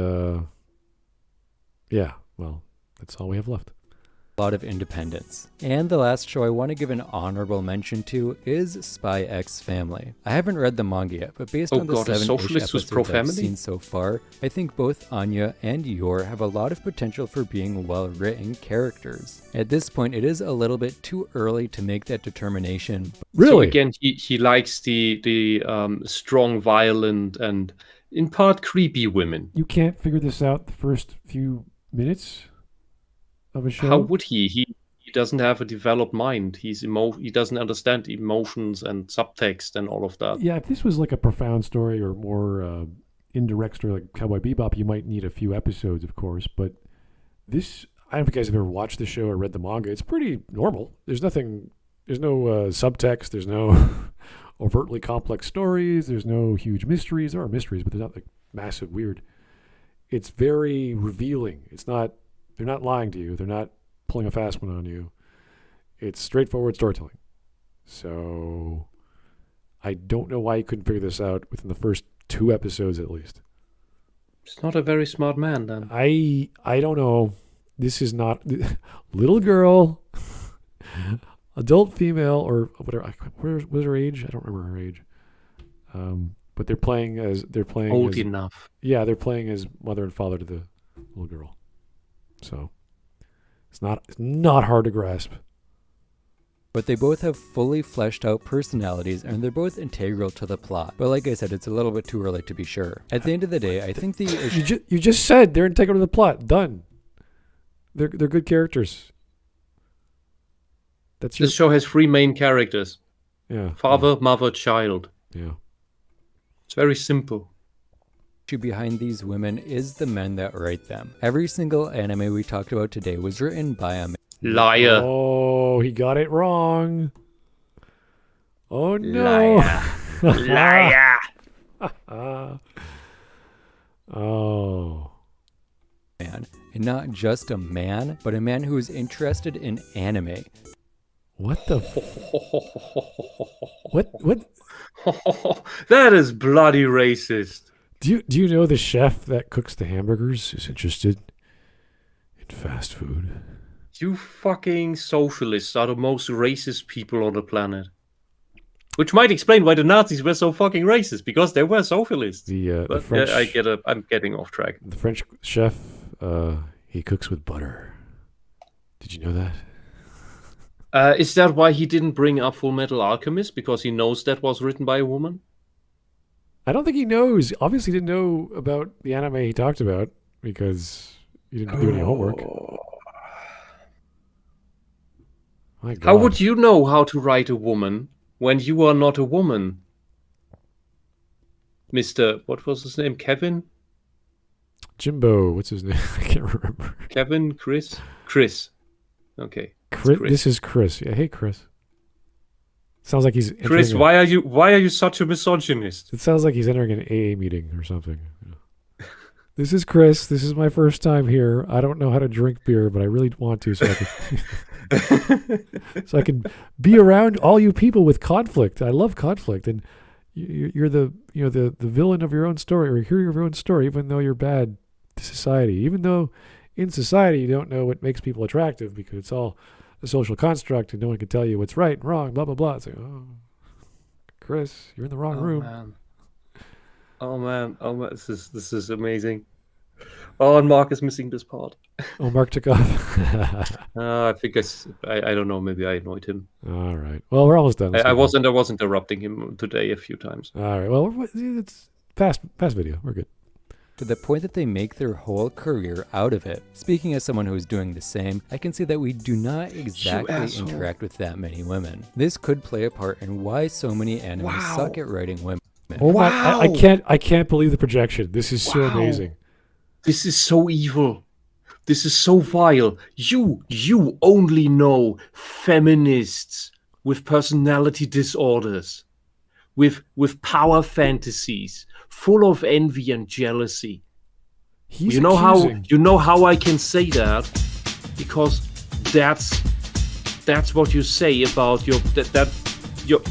yeah, well, that's all we have left. Lot of independence. And the last show I want to give an honorable mention to is Spy X Family. I haven't read the manga yet, but based on the 7-ish episodes I've seen so far, I think both Anya and Yor have a lot of potential for being well-written characters. At this point, it is a little bit too early to make that determination. Really? So again, he likes the strong, violent, and in part creepy women. You can't figure this out the first few minutes of a show? How would he? He doesn't have a developed mind. He doesn't understand emotions and subtext and all of that. Yeah, if this was like a profound story or more indirect story like Cowboy Bebop, you might need a few episodes, of course. But this, I don't know if you guys have ever watched the show or read the manga. It's pretty normal. There's no subtext. There's no overtly complex stories. There's no huge mysteries. There are mysteries, but they're not like massive weird. It's very revealing. They're not lying to you. They're not pulling a fast one on you. It's straightforward storytelling. So I don't know why you couldn't figure this out within the first 2 episodes at least. He's not a very smart man then. I don't know. This is not little girl, adult female, or whatever. Where's her age? I don't remember her age. But they're playing old enough. Yeah, they're playing as mother and father to the little girl. So it's not hard to grasp. But they both have fully fleshed out personalities and they're both integral to the plot. But like I said, it's a little bit too early to be sure. At the end of the day, I think the issue... You just said they're integral to the plot. Done. They're good characters. This show has 3 main characters. Yeah. Father, mother, child. Yeah. It's very simple. Behind these women is the men that write them. Every single anime we talked about today was written by a man. Liar. Oh, he got it wrong. Oh no. Liar. Oh. Man. And not just a man, but a man who is interested in anime. What the What? That is bloody racist. Do you know the chef that cooks the hamburgers is interested in fast food? You fucking socialists are the most racist people on the planet. Which might explain why the Nazis were so fucking racist, because they were socialists. The French, I'm getting off track. The French chef, he cooks with butter. Did you know that? Is that why he didn't bring up Full Metal Alchemist? Because he knows that was written by a woman? I don't think he knows. Obviously, he didn't know about the anime he talked about because he didn't do any homework. My God. How would you know how to write a woman when you are not a woman? Mr. What was his name? Kevin? Jimbo. What's his name? I can't remember. Kevin? Chris? Chris. Okay. Chris. This is Chris. Yeah, hey, Chris. Sounds like he's Chris. Why are you such a misogynist? It sounds like he's entering an AA meeting or something. This is Chris. This is my first time here. I don't know how to drink beer, but I really want to, so I can be around all you people with conflict. I love conflict, and you're the villain of your own story, or hero of your own story, even though you're bad to society, even though in society, you don't know what makes people attractive because it's all a social construct and no one can tell you what's right and wrong, blah, blah, blah. It's like, oh, Chris, you're in the wrong room. Man. Oh, man. This is amazing. Oh, and Mark is missing this part. Oh, Mark took off. I think I don't know. Maybe I annoyed him. All right. Well, we're almost done. I was interrupting him today a few times. All right. Well, it's fast video. We're good. To the point that they make their whole career out of it. Speaking as someone who is doing the same, I can see that we do not exactly interact with that many women. This could play a part in why so many animes suck at writing women. Oh, wow. I can't believe the projection. This is so amazing. This is so evil. This is so vile. You only know feminists with personality disorders, with power fantasies, full of envy and jealousy. You know how I can say that? Because that's what you say about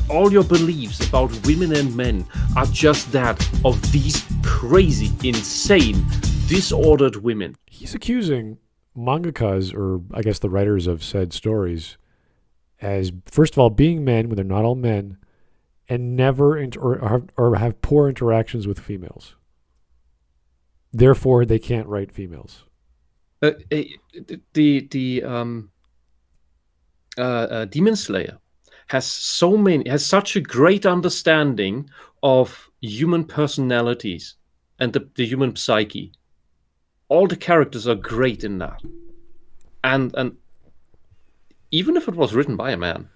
all your beliefs about women and men are just that of these crazy, insane, disordered women. He's accusing mangakas, or I guess the writers of said stories, as first of all being men when they're not all men, and never or have poor interactions with females. Therefore, they can't write females. Demon Slayer has such a great understanding of human personalities and the human psyche. All the characters are great in that, and even if it was written by a man,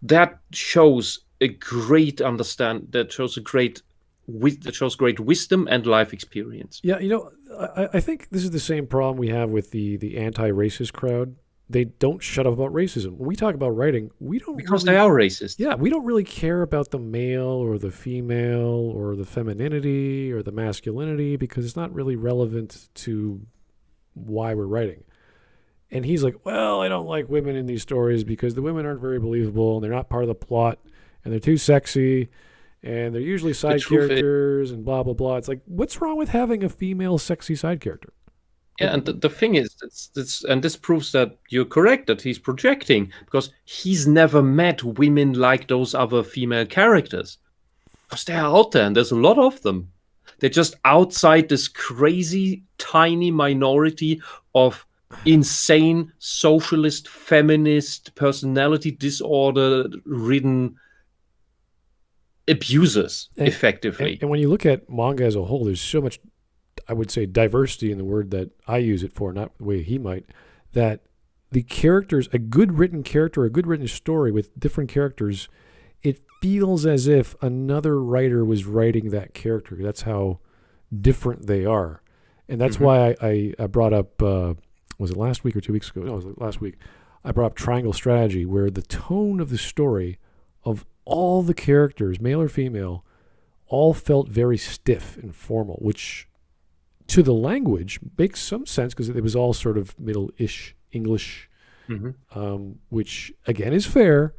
that shows a great that shows great wisdom and life experience. Yeah, I think this is the same problem we have with the anti-racist crowd. They don't shut up about racism. When we talk about writing, they are racist. Yeah, we don't really care about the male or the female or the femininity or the masculinity because it's not really relevant to why we're writing. And he's like, well, I don't like women in these stories because the women aren't very believable and they're not part of the plot and they're too sexy and they're usually side characters and blah, blah, blah. It's like, what's wrong with having a female sexy side character? Yeah, and the thing is, this proves that you're correct, that he's projecting, because he's never met women like those other female characters. Because they're out there, and there's a lot of them. They're just outside this crazy, tiny minority of insane, socialist, feminist, personality disorder-ridden abusers, effectively. And when you look at manga as a whole, there's so much, I would say, diversity in the word that I use it for, not the way he might, that the characters, a good written character, a good written story with different characters, it feels as if another writer was writing that character. That's how different they are. And that's why I brought up, was it last week or 2 weeks ago? No, it was last week. I brought up Triangle Strategy, where the tone of the story of all the characters, male or female, all felt very stiff and formal, which to the language makes some sense because it was all sort of middle-ish English, which again is fair,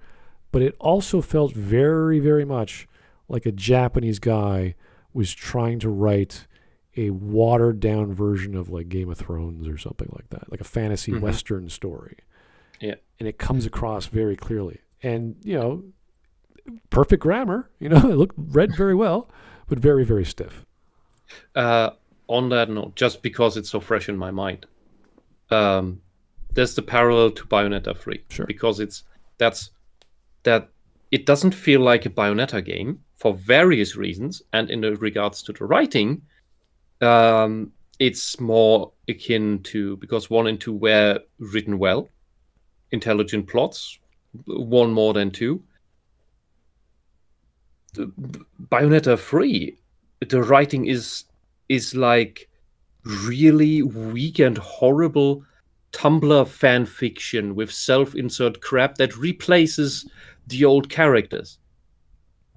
but it also felt very, very much like a Japanese guy was trying to write a watered-down version of like Game of Thrones or something like that, like a fantasy Western story. Yeah, and it comes across very clearly, and perfect grammar. It read very well, but very, very stiff. On that note, just because it's so fresh in my mind, there's the parallel to Bayonetta 3. Sure. Because it doesn't feel like a Bayonetta game for various reasons, and in regards to the writing, it's more akin to, because 1 and 2 were written well, intelligent plots, 1 more than 2. Bayonetta 3, the writing is like really weak and horrible Tumblr fan fiction with self-insert crap that replaces the old characters,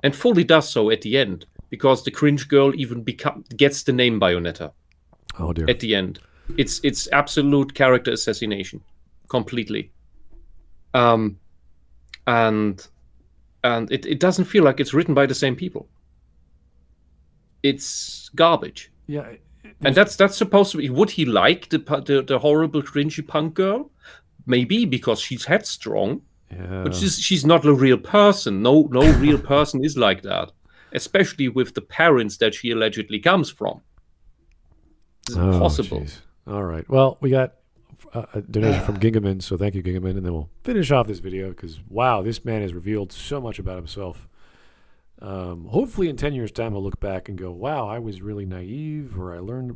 and fully does so at the end, because the cringe girl even gets the name Bayonetta. Oh dear! At the end, it's absolute character assassination, completely. And it doesn't feel like it's written by the same people. It's garbage. Yeah, And that's supposed to be. Would he like the horrible cringy punk girl? Maybe, because she's headstrong. Yeah. But she's not a real person. No real person is like that. Especially with the parents that she allegedly comes from. It's impossible. Geez. All right. Well, we got a donation from Gingaman, so thank you, Gingaman, and then we'll finish off this video because, wow, this man has revealed so much about himself. Hopefully in 10 years' time, he'll look back and go, wow, I was really naive, or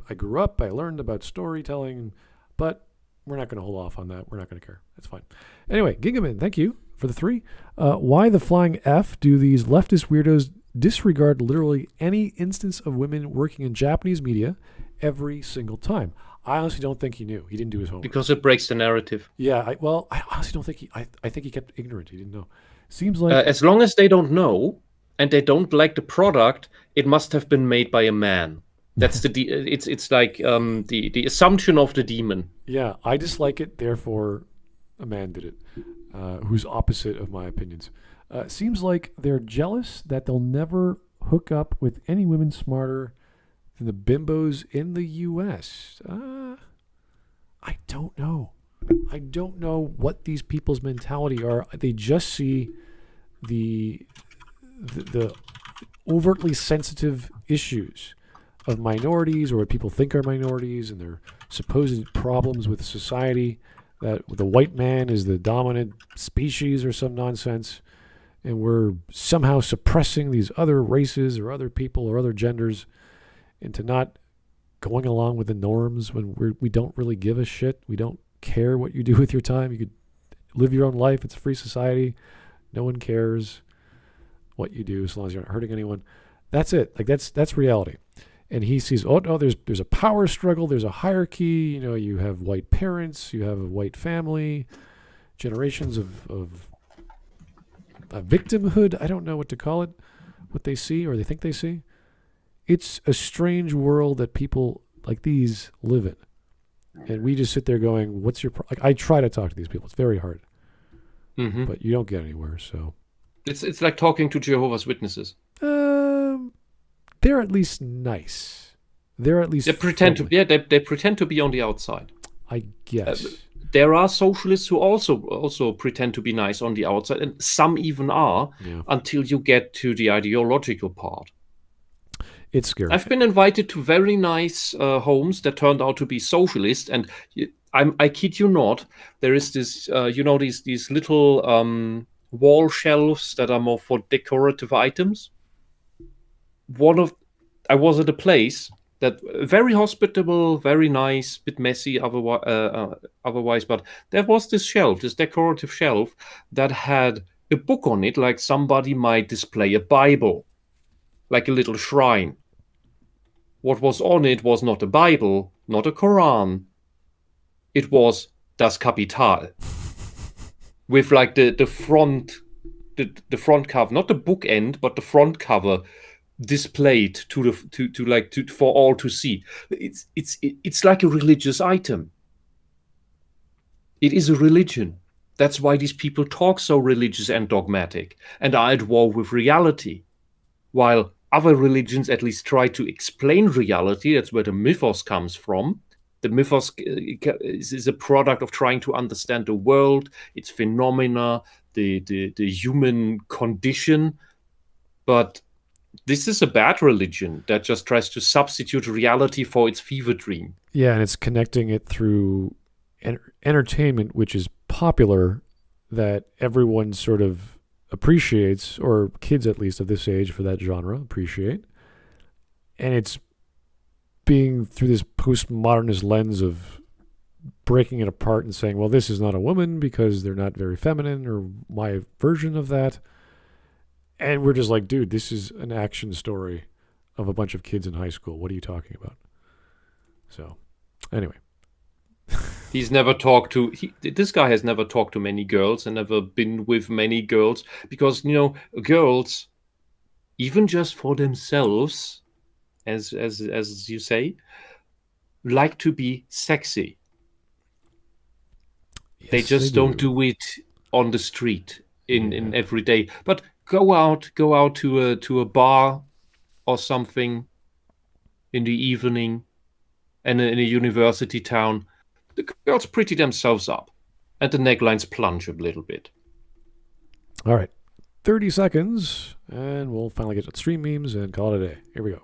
I grew up, I learned about storytelling, but we're not going to hold off on that. We're not going to care. That's fine. Anyway, Gingaman, thank you for the 3. Why the flying F do these leftist weirdos disregard literally any instance of women working in Japanese media every single time? I honestly don't think he knew. He didn't do his homework. Because it breaks the narrative. Yeah, I honestly don't think I think he kept ignorant. He didn't know. Seems like... as long as they don't know, and they don't like the product, it must have been made by a man. That's it's like the assumption of the demon. Yeah, I dislike it, therefore a man did it, who's opposite of my opinions. Seems like they're jealous that they'll never hook up with any women smarter than the bimbos in the U.S. I don't know. I don't know what these people's mentality are. They just see the overtly sensitive issues of minorities, or what people think are minorities, and their supposed problems with society, that the white man is the dominant species or some nonsense, and we're somehow suppressing these other races or other people or other genders into not going along with the norms when we don't really give a shit. We don't care what you do with your time. You could live your own life. It's a free society. No one cares what you do as long as you're not hurting anyone. That's it. Like that's reality. And he sees, oh no, there's a power struggle, there's a hierarchy, you have white parents, you have a white family, generations of victimhood. I don't know what to call it, what they see or they think they see. It's a strange world that people like these live in. And we just sit there going, what's your I try to talk to these people. It's very hard. Mm-hmm. But you don't get anywhere, so. It's like talking to Jehovah's Witnesses. They're at least nice. They're at least they pretend friendly. They pretend to be on the outside. I guess. There are socialists who also pretend to be nice on the outside, and some even are, until you get to the ideological part. It's scary. I've been invited to very nice homes that turned out to be socialist, and I kid you not, there is this, these little wall shelves that are more for decorative items. I was at a place that very hospitable, very nice, bit messy otherwise, but there was this decorative shelf that had a book on it, like somebody might display a Bible, like a little shrine. What was on it was not a Bible, not a Quran. It was Das Kapital, with like the front cover, not the book end, but the front cover displayed for all to see. It's like a religious item. It is a religion. That's why these people talk so religious and dogmatic and are at war with reality. While other religions at least try to explain reality, that's where the mythos comes from. The mythos is a product of trying to understand the world, its phenomena, the human condition. But this is a bad religion that just tries to substitute reality for its fever dream. Yeah, and it's connecting it through entertainment, which is popular, that everyone sort of appreciates, or kids at least of this age for that genre appreciate. And it's being through this postmodernist lens of breaking it apart and saying, well, this is not a woman because they're not very feminine, or my version of that. And we're just like, dude, this is an action story of a bunch of kids in high school. What are you talking about? So, anyway. He's never talked to... this guy has never talked to many girls and never been with many girls. Because, girls, even just for themselves, as you say, like to be sexy. Yes, they just don't do it on the street in every day. But go out to a bar or something in the evening, and in a university town, the girls pretty themselves up, and the necklines plunge a little bit. All right, 30 seconds, and we'll finally get to stream memes and call it a day. Here we go.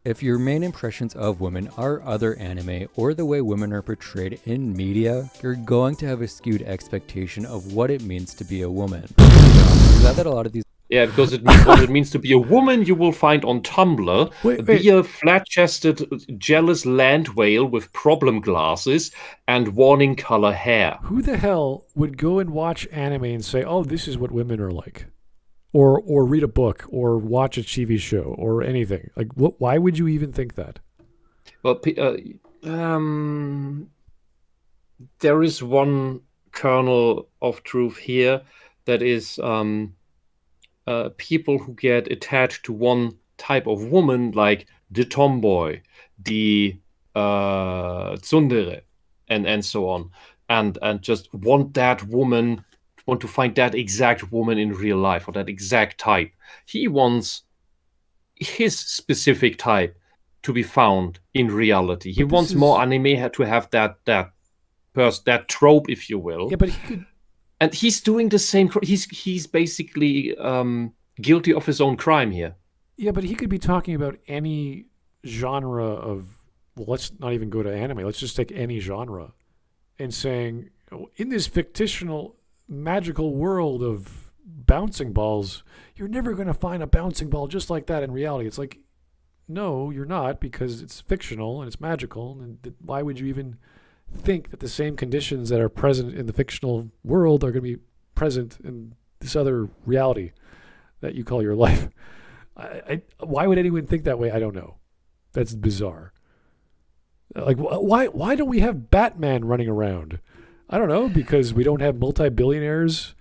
If your main impressions of women are other anime or the way women are portrayed in media, you're going to have a skewed expectation of what it means to be a woman. That a lot of these. Yeah, because what it means to be a woman, you will find on Tumblr. Be a flat-chested, jealous land whale with problem glasses and warning color hair. Who the hell would go and watch anime and say, "Oh, this is what women are like," or read a book, or watch a TV show, or anything? Like, why would you even think that? Well, there is one kernel of truth here that is. People who get attached to one type of woman, like the tomboy, the tsundere, and so on, and just want that woman, want to find that exact woman in real life, or that exact type. He wants his specific type to be found in reality. He wants more anime to have that trope, if you will. Yeah, but he could. And he's doing the same. He's basically guilty of his own crime here. Yeah, but he could be talking about any genre of. Well, let's not even go to anime. Let's just take any genre, and saying, in this fictional, magical world of bouncing balls, you're never going to find a bouncing ball just like that in reality. It's like, no, you're not, because it's fictional and it's magical. And why would you even think that the same conditions that are present in the fictional world are going to be present in this other reality that you call your life? Why would anyone think that way? I don't know. That's bizarre. Like, why don't we have Batman running around? I don't know, because we don't have multi-billionaires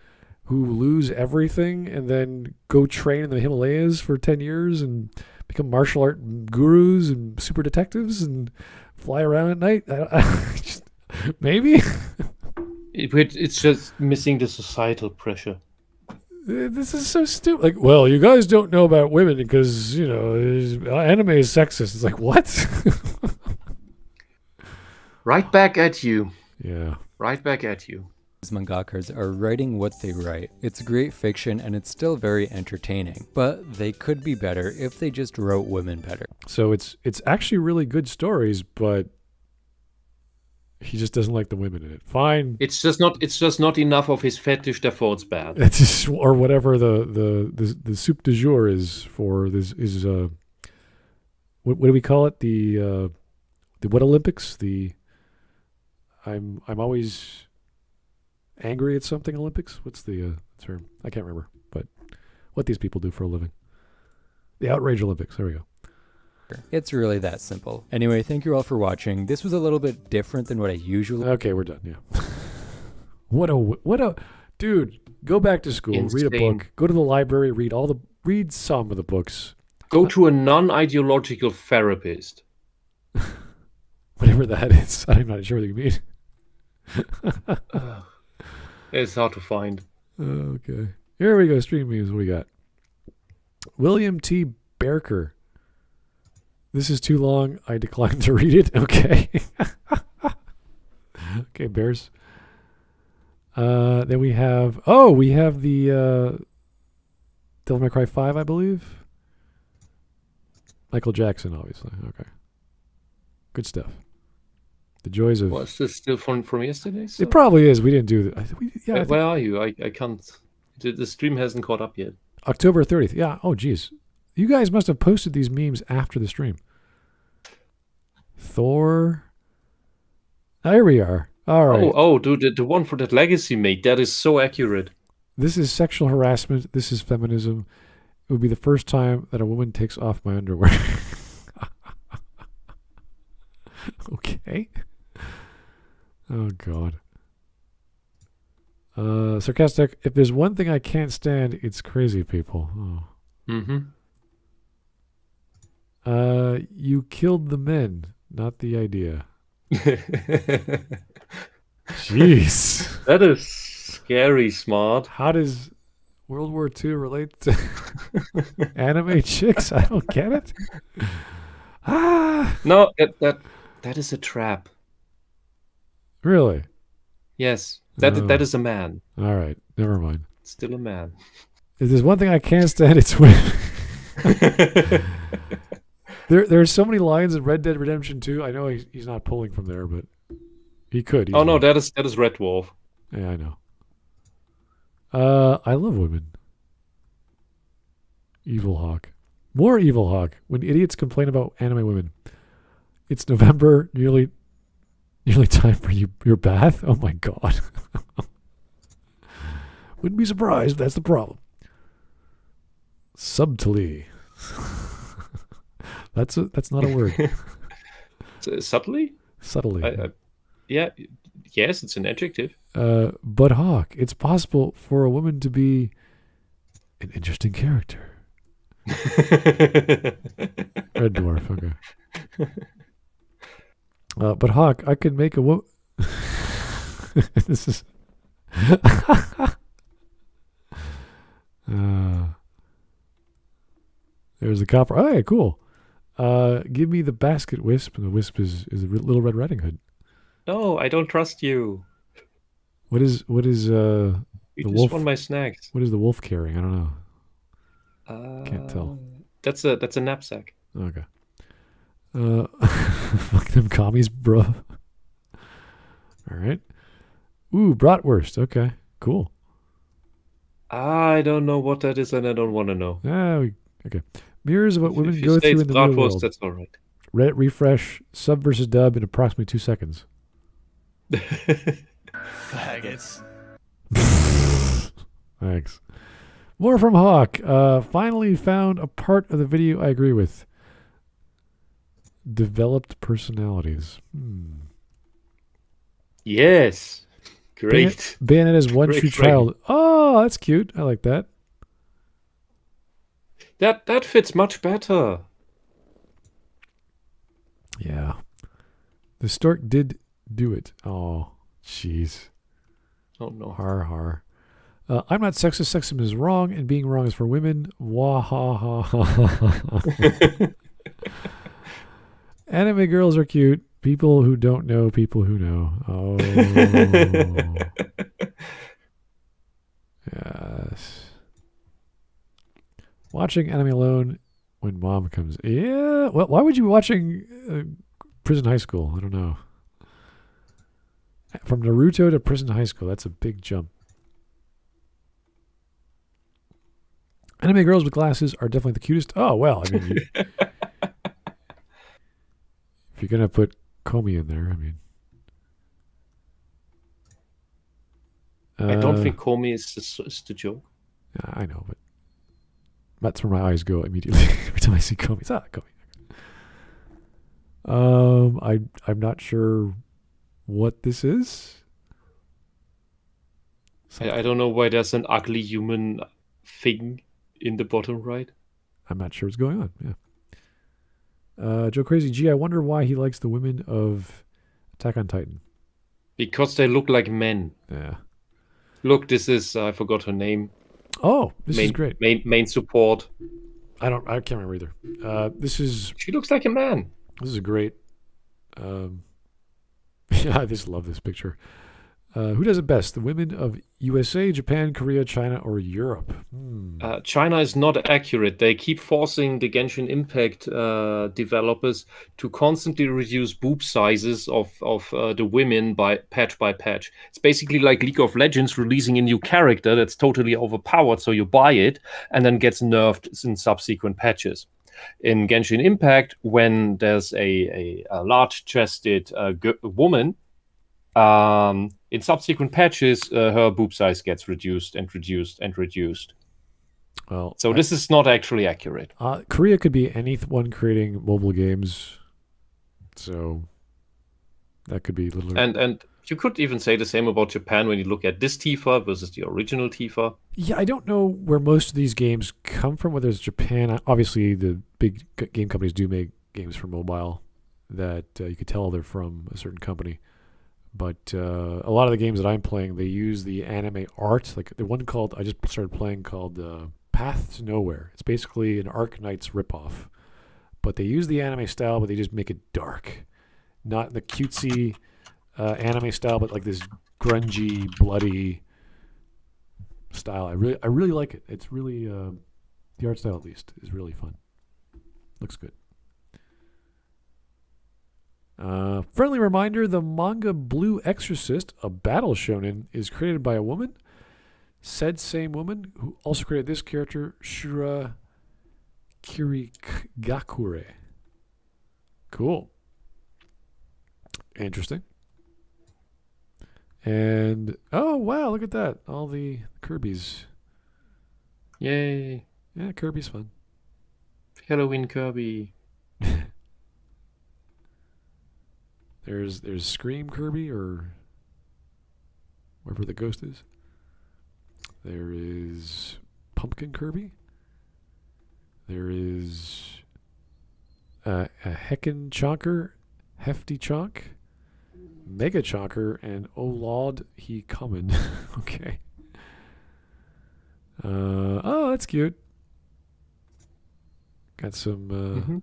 who lose everything and then go train in the Himalayas for 10 years and become martial art gurus and super detectives and fly around at night. Maybe. It's just missing the societal pressure. This is so stupid. Like, well, you guys don't know about women because, anime is sexist. It's like, what? Right back at you. Yeah. Right back at you. Mangakas are writing what they write. It's great fiction and it's still very entertaining, but they could be better if they just wrote women better. So it's actually really good stories, but he just doesn't like the women in it. Fine. It's just not enough of his fetish, therefore it's bad. It's just, or whatever the soup du jour is for this is what do we call it? The what Olympics? I'm always angry at something Olympics. What's the term? I can't remember. But what these people do for a living. The outrage Olympics. There we go. It's really that simple. Anyway, thank you all for watching. This was a little bit different than what I usually... Okay, we're done, yeah. What a... Dude, go back to school, Insane. Read a book, go to the library, read some of the books. Go to a non-ideological therapist. Whatever that is. I'm not sure what you mean. It's hard to find. Okay. Here we go, stream memes. What we got? William T. Bearker. This is too long. I decline to read it. Okay. Okay, Bears. Then we have the Devil May Cry 5, I believe. Michael Jackson, obviously. Okay. Good stuff. The joys of... Was this still from yesterday? So? It probably is. We didn't do that. Where are you? I can't... The stream hasn't caught up yet. October 30th. Yeah. Oh, geez. You guys must have posted these memes after the stream. Thor. There we are. All right. Oh, dude, the one for that legacy mate, that is so accurate. This is sexual harassment. This is feminism. It would be the first time that a woman takes off my underwear. Okay. Oh, God. Sarcastic. If there's one thing I can't stand, it's crazy people. Oh. Mm-hmm. You killed the men, not the idea. Jeez. That is scary smart. How does World War II relate to anime chicks? I don't get it. No, that That is a trap. Really? Yes. That is a man. All right. Never mind. Still a man. If there's one thing I can't stand, it's when there are so many lines in Red Dead Redemption 2. I know he's not pulling from there, but he could. Oh no, that is Red Dwarf. Yeah, I know. I love women. Evil Hawk. More Evil Hawk. When idiots complain about anime women. It's November, nearly time for your bath. Oh my god. Wouldn't be surprised if that's the problem. Subtly. That's not a word. Subtly? Subtly. Yeah. Yes, it's an adjective. But Hawk, it's possible for a woman to be an interesting character. Red Dwarf, okay. But Hawk, I could make a woman. This is. There's the copper. Oh, yeah, cool. Give me the basket Wisp, and the Wisp is a little Red Riding Hood. No, I don't trust you. What is you the just wolf? want my snacks. What is the wolf carrying? I don't know. Can't tell. That's a knapsack. Okay. Fuck them commies, bro. All right. Ooh, bratwurst. Okay, cool. I don't know what that is, and I don't want to know. Okay. Mirrors of what women if go you say through it's in the real bratwurst, world. that's all right. Reddit refresh, sub versus dub in approximately 2 seconds. Faggots. Thanks. More from Hawk. Finally found a part of the video I agree with. Developed personalities. Yes. Great. Bayonetta's one Great true frame. child. Oh, that's cute. I like that. That fits much better. Yeah. The stork did do it. Oh, jeez. Oh no. Har har. I'm not sexist. Sexism is wrong, and being wrong is for women. Wah ha ha ha ha. Anime girls are cute. People who don't know people who know. Oh. Yes. Watching anime alone when mom comes. Yeah. Well, why would you be watching Prison High School? I don't know. From Naruto to Prison High School. That's a big jump. Anime girls with glasses are definitely the cutest. Oh, well. I mean, if you're going to put Komi in there, I mean. I don't think Komi is the joke. I know, but that's where my eyes go immediately every time I see Komi. Komi. I'm not sure what this is. I don't know why there's an ugly human thing in the bottom right. I'm not sure what's going on. Yeah. Joe Crazy G, I wonder why he likes the women of Attack on Titan. Because they look like men. Yeah. Look, this is I forgot her name. Oh, this is great. Main support. I can't remember either. She looks like a man. This is a great. Yeah, I just love this picture. Who does it best? The women of USA, Japan, Korea, China, or Europe? China is not accurate. They keep forcing the Genshin Impact developers to constantly reduce boob sizes of the women by patch. It's basically like League of Legends releasing a new character that's totally overpowered, so you buy it, and then gets nerfed in subsequent patches. In Genshin Impact, when there's a large-chested woman, in subsequent patches, her boob size gets reduced. Well, so this is not actually accurate. Korea could be anyone creating mobile games, so that could be little. And you could even say the same about Japan when you look at this Tifa versus the original Tifa. Yeah, I don't know where most of these games come from. Whether it's Japan, obviously the big game companies do make games for mobile that you could tell they're from a certain company. But a lot of the games that I'm playing, they use the anime art. Like the one called, I just started playing called Path to Nowhere. It's basically an Arc Knights ripoff. But they use the anime style, but they just make it dark. not the cutesy anime style, but like this grungy, bloody style. I really like it. It's really the art style, at least, is really fun. Looks good. Friendly reminder: the manga Blue Exorcist, a battle shonen, is created by a woman. Said same woman who also created this character, Shura Kirigakure. Cool. Interesting. And oh wow, look at that! All the Kirby's. Yay! Yeah, Kirby's fun. Halloween Kirby. There's Scream Kirby, or wherever the ghost is. There is Pumpkin Kirby. There is a Heckin' Chonker, Hefty Chonk, Mega Chonker, and Oh Lord, he comin'. Okay. Oh, that's cute. Got some.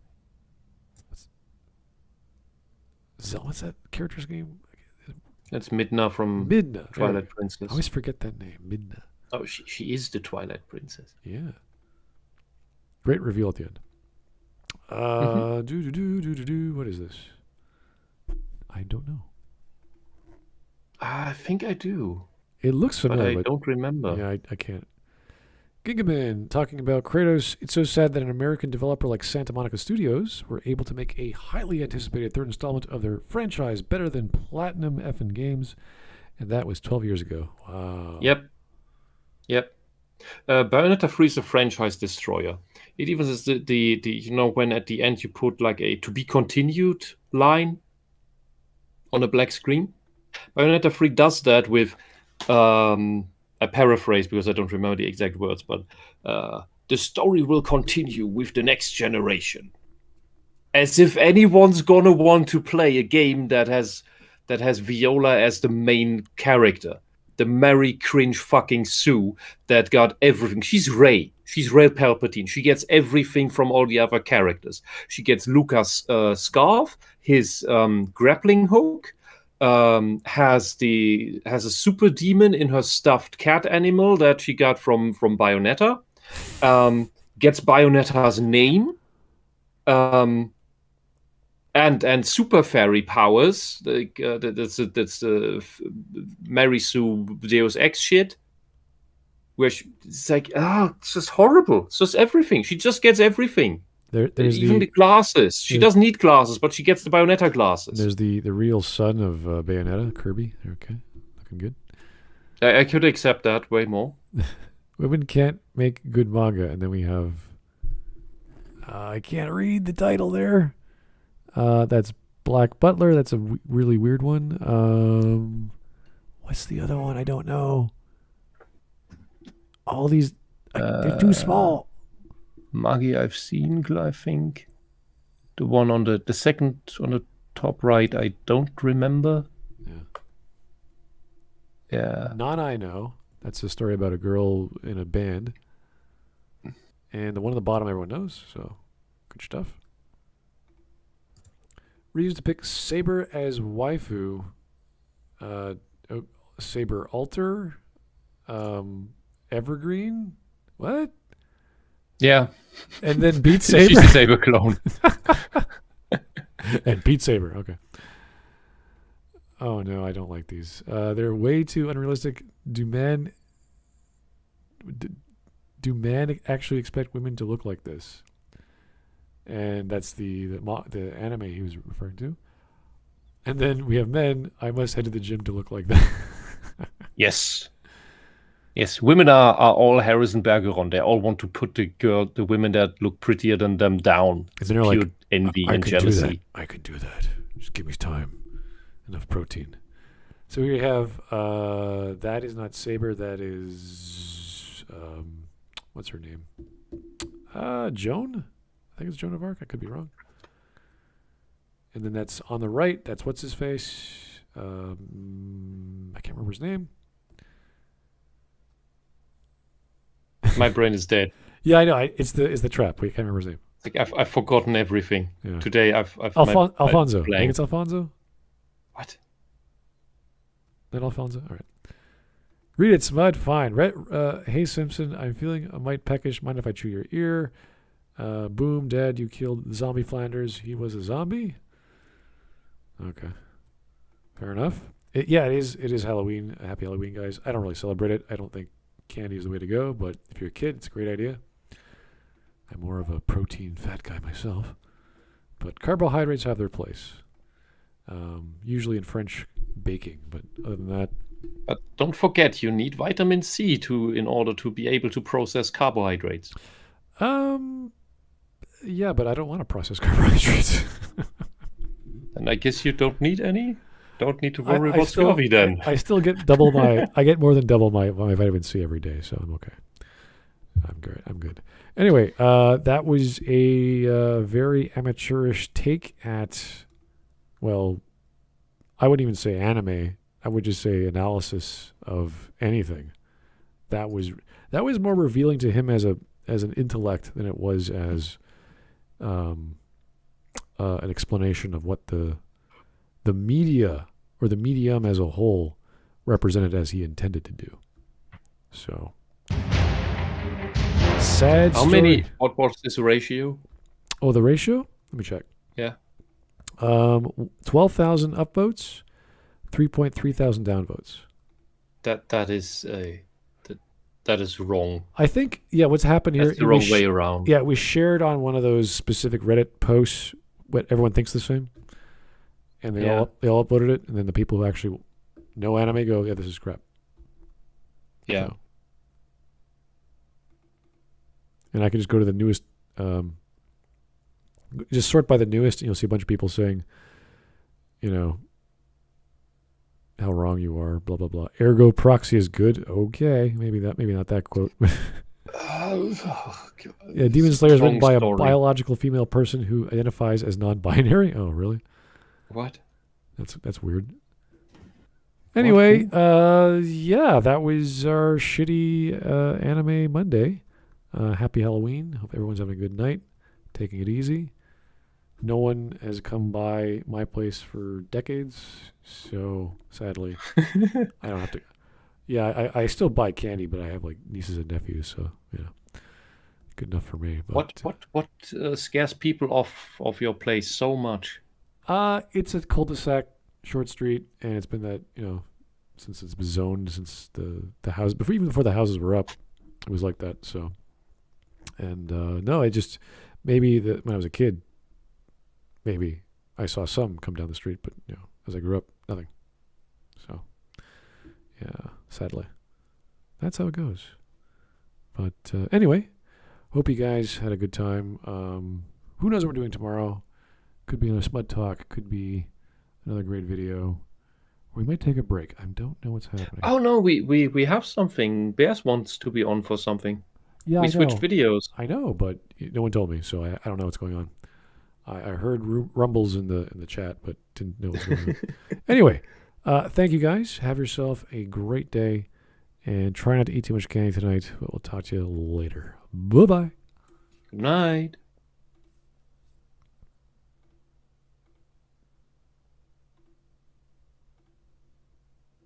What's that character's name? That's Midna from Twilight Princess. I always forget that name, Midna. Oh, she is the Twilight Princess. Yeah. Great reveal at the end. What is this? I don't know. I think I do. It looks familiar, but I don't remember. Yeah, I can't. Gigaman talking about Kratos. It's so sad that an American developer like Santa Monica Studios were able to make a highly anticipated third installment of their franchise better than Platinum effing Games, and that was 12 years ago. Wow. Yep. Bayonetta 3 is a franchise destroyer. It even says the when at the end you put like a to be continued line on a black screen. Bayonetta 3 does that with a paraphrase because I don't remember the exact words, but the story will continue with the next generation. As if anyone's gonna want to play a game that has Viola as the main character. The Mary cringe fucking Sue that got everything. She's Rey. She's Rey Palpatine. She gets everything from all the other characters. She gets Lucas' scarf, his grappling hook, has a super demon in her stuffed cat animal that she got from Bayonetta. Gets Bayonetta's name. And super fairy powers. Like that's Mary Sue Deus Ex shit. Where it's like, it's just horrible. It's just everything. She just gets everything. There's even the glasses. She doesn't need glasses, but she gets the Bayonetta glasses. There's the real son of Bayonetta, Kirby. Okay, looking good. I could accept that way more. Women can't make good manga, and then we have. I can't read the title there. That's Black Butler. That's a really weird one. What's the other one? I don't know. All these, they're too small. Magi I've seen, I think. The one on the second on the top right, I don't remember. Yeah. None I know. That's a story about a girl in a band. And the one on the bottom everyone knows, so good stuff. Reused to pick Saber as waifu. Saber Alter. Evergreen. What? Yeah. And then Beat Saber. She's a Saber clone. And Beat Saber. Okay. Oh no, I don't like these. They're way too unrealistic. Do men actually expect women to look like this? And that's the anime he was referring to. And then we have men. I must head to the gym to look like that. Yes. Yes, women are all Harrison Bergeron. They all want to put the women that look prettier than them down. It's pure like, envy and jealousy. I can do that. Just give me time. Enough protein. So we have that is not Saber. That is what's her name? Joan. I think it's Joan of Arc. I could be wrong. And then that's on the right. That's what's his face. I can't remember his name. My brain is dead. Yeah, I know. It's the trap. We can't remember his name. Like I've forgotten everything. Yeah. Today I've Alfonso. I think it's Alfonso. What? Then Alfonso? All right. Read it, Smud. Fine. Hey, Simpson. I'm feeling a mite peckish. Mind if I chew your ear? Boom, Dad. You killed Zombie Flanders. He was a zombie? Okay. Fair enough. It is Halloween. Happy Halloween, guys. I don't really celebrate it. I don't think candy is the way to go, but if you're a kid, it's a great idea. I'm more of a protein fat guy myself. But carbohydrates have their place. Usually in French baking, but other than that. But don't forget, you need vitamin C in order to be able to process carbohydrates. Yeah, but I don't want to process carbohydrates. And I guess you don't need any? Don't need to worry about scurvy then. I still get I get more than double my vitamin C every day, so I'm okay. I'm good. Anyway, that was a very amateurish take at, well, I wouldn't even say anime. I would just say analysis of anything. That was more revealing to him as an intellect than it was as an explanation of what the media or the medium as a whole represented as he intended to do. So, sad How story. many? What was this ratio? Oh, the ratio? Let me check. Yeah. 12,000 upvotes, 3.3 thousand downvotes. That is wrong. I think, what's happened here... That's the wrong way around. Yeah, we shared on one of those specific Reddit posts what everyone thinks the same. And they all upvoted it, and then the people who actually know anime go, yeah, this is crap. Yeah. So. And I can just go to the newest... just sort by the newest, and you'll see a bunch of people saying, how wrong you are, blah, blah, blah. Ergo proxy is good. Okay. Maybe not that quote. Yeah, Demon Slayer is written by a biological female person who identifies as non-binary. Oh, really? What? That's weird. Anyway, that was our shitty anime Monday. Happy Halloween. Hope everyone's having a good night. Taking it easy. No one has come by my place for decades, so sadly, I don't have to. Yeah, I still buy candy, but I have like nieces and nephews, so good enough for me. But, what scares people off of your place so much? It's a cul-de-sac, short street, and it's been that since it's been zoned since the house even before the houses were up, it was like that. So, and no, I just maybe when I was a kid. Maybe I saw some come down the street, but as I grew up, nothing. So, yeah, sadly, that's how it goes. But anyway, hope you guys had a good time. Who knows what we're doing tomorrow? Could be another Smud Talk. Could be another great video. We might take a break. I don't know what's happening. Oh no, we have something. Bears wants to be on for something. Yeah, we switched videos. I know, but no one told me, so I don't know what's going on. I heard rumbles in the chat, but didn't know what's going on. Anyway, thank you guys. Have yourself a great day, and try not to eat too much candy tonight. But we'll talk to you later. Bye-bye. Good night.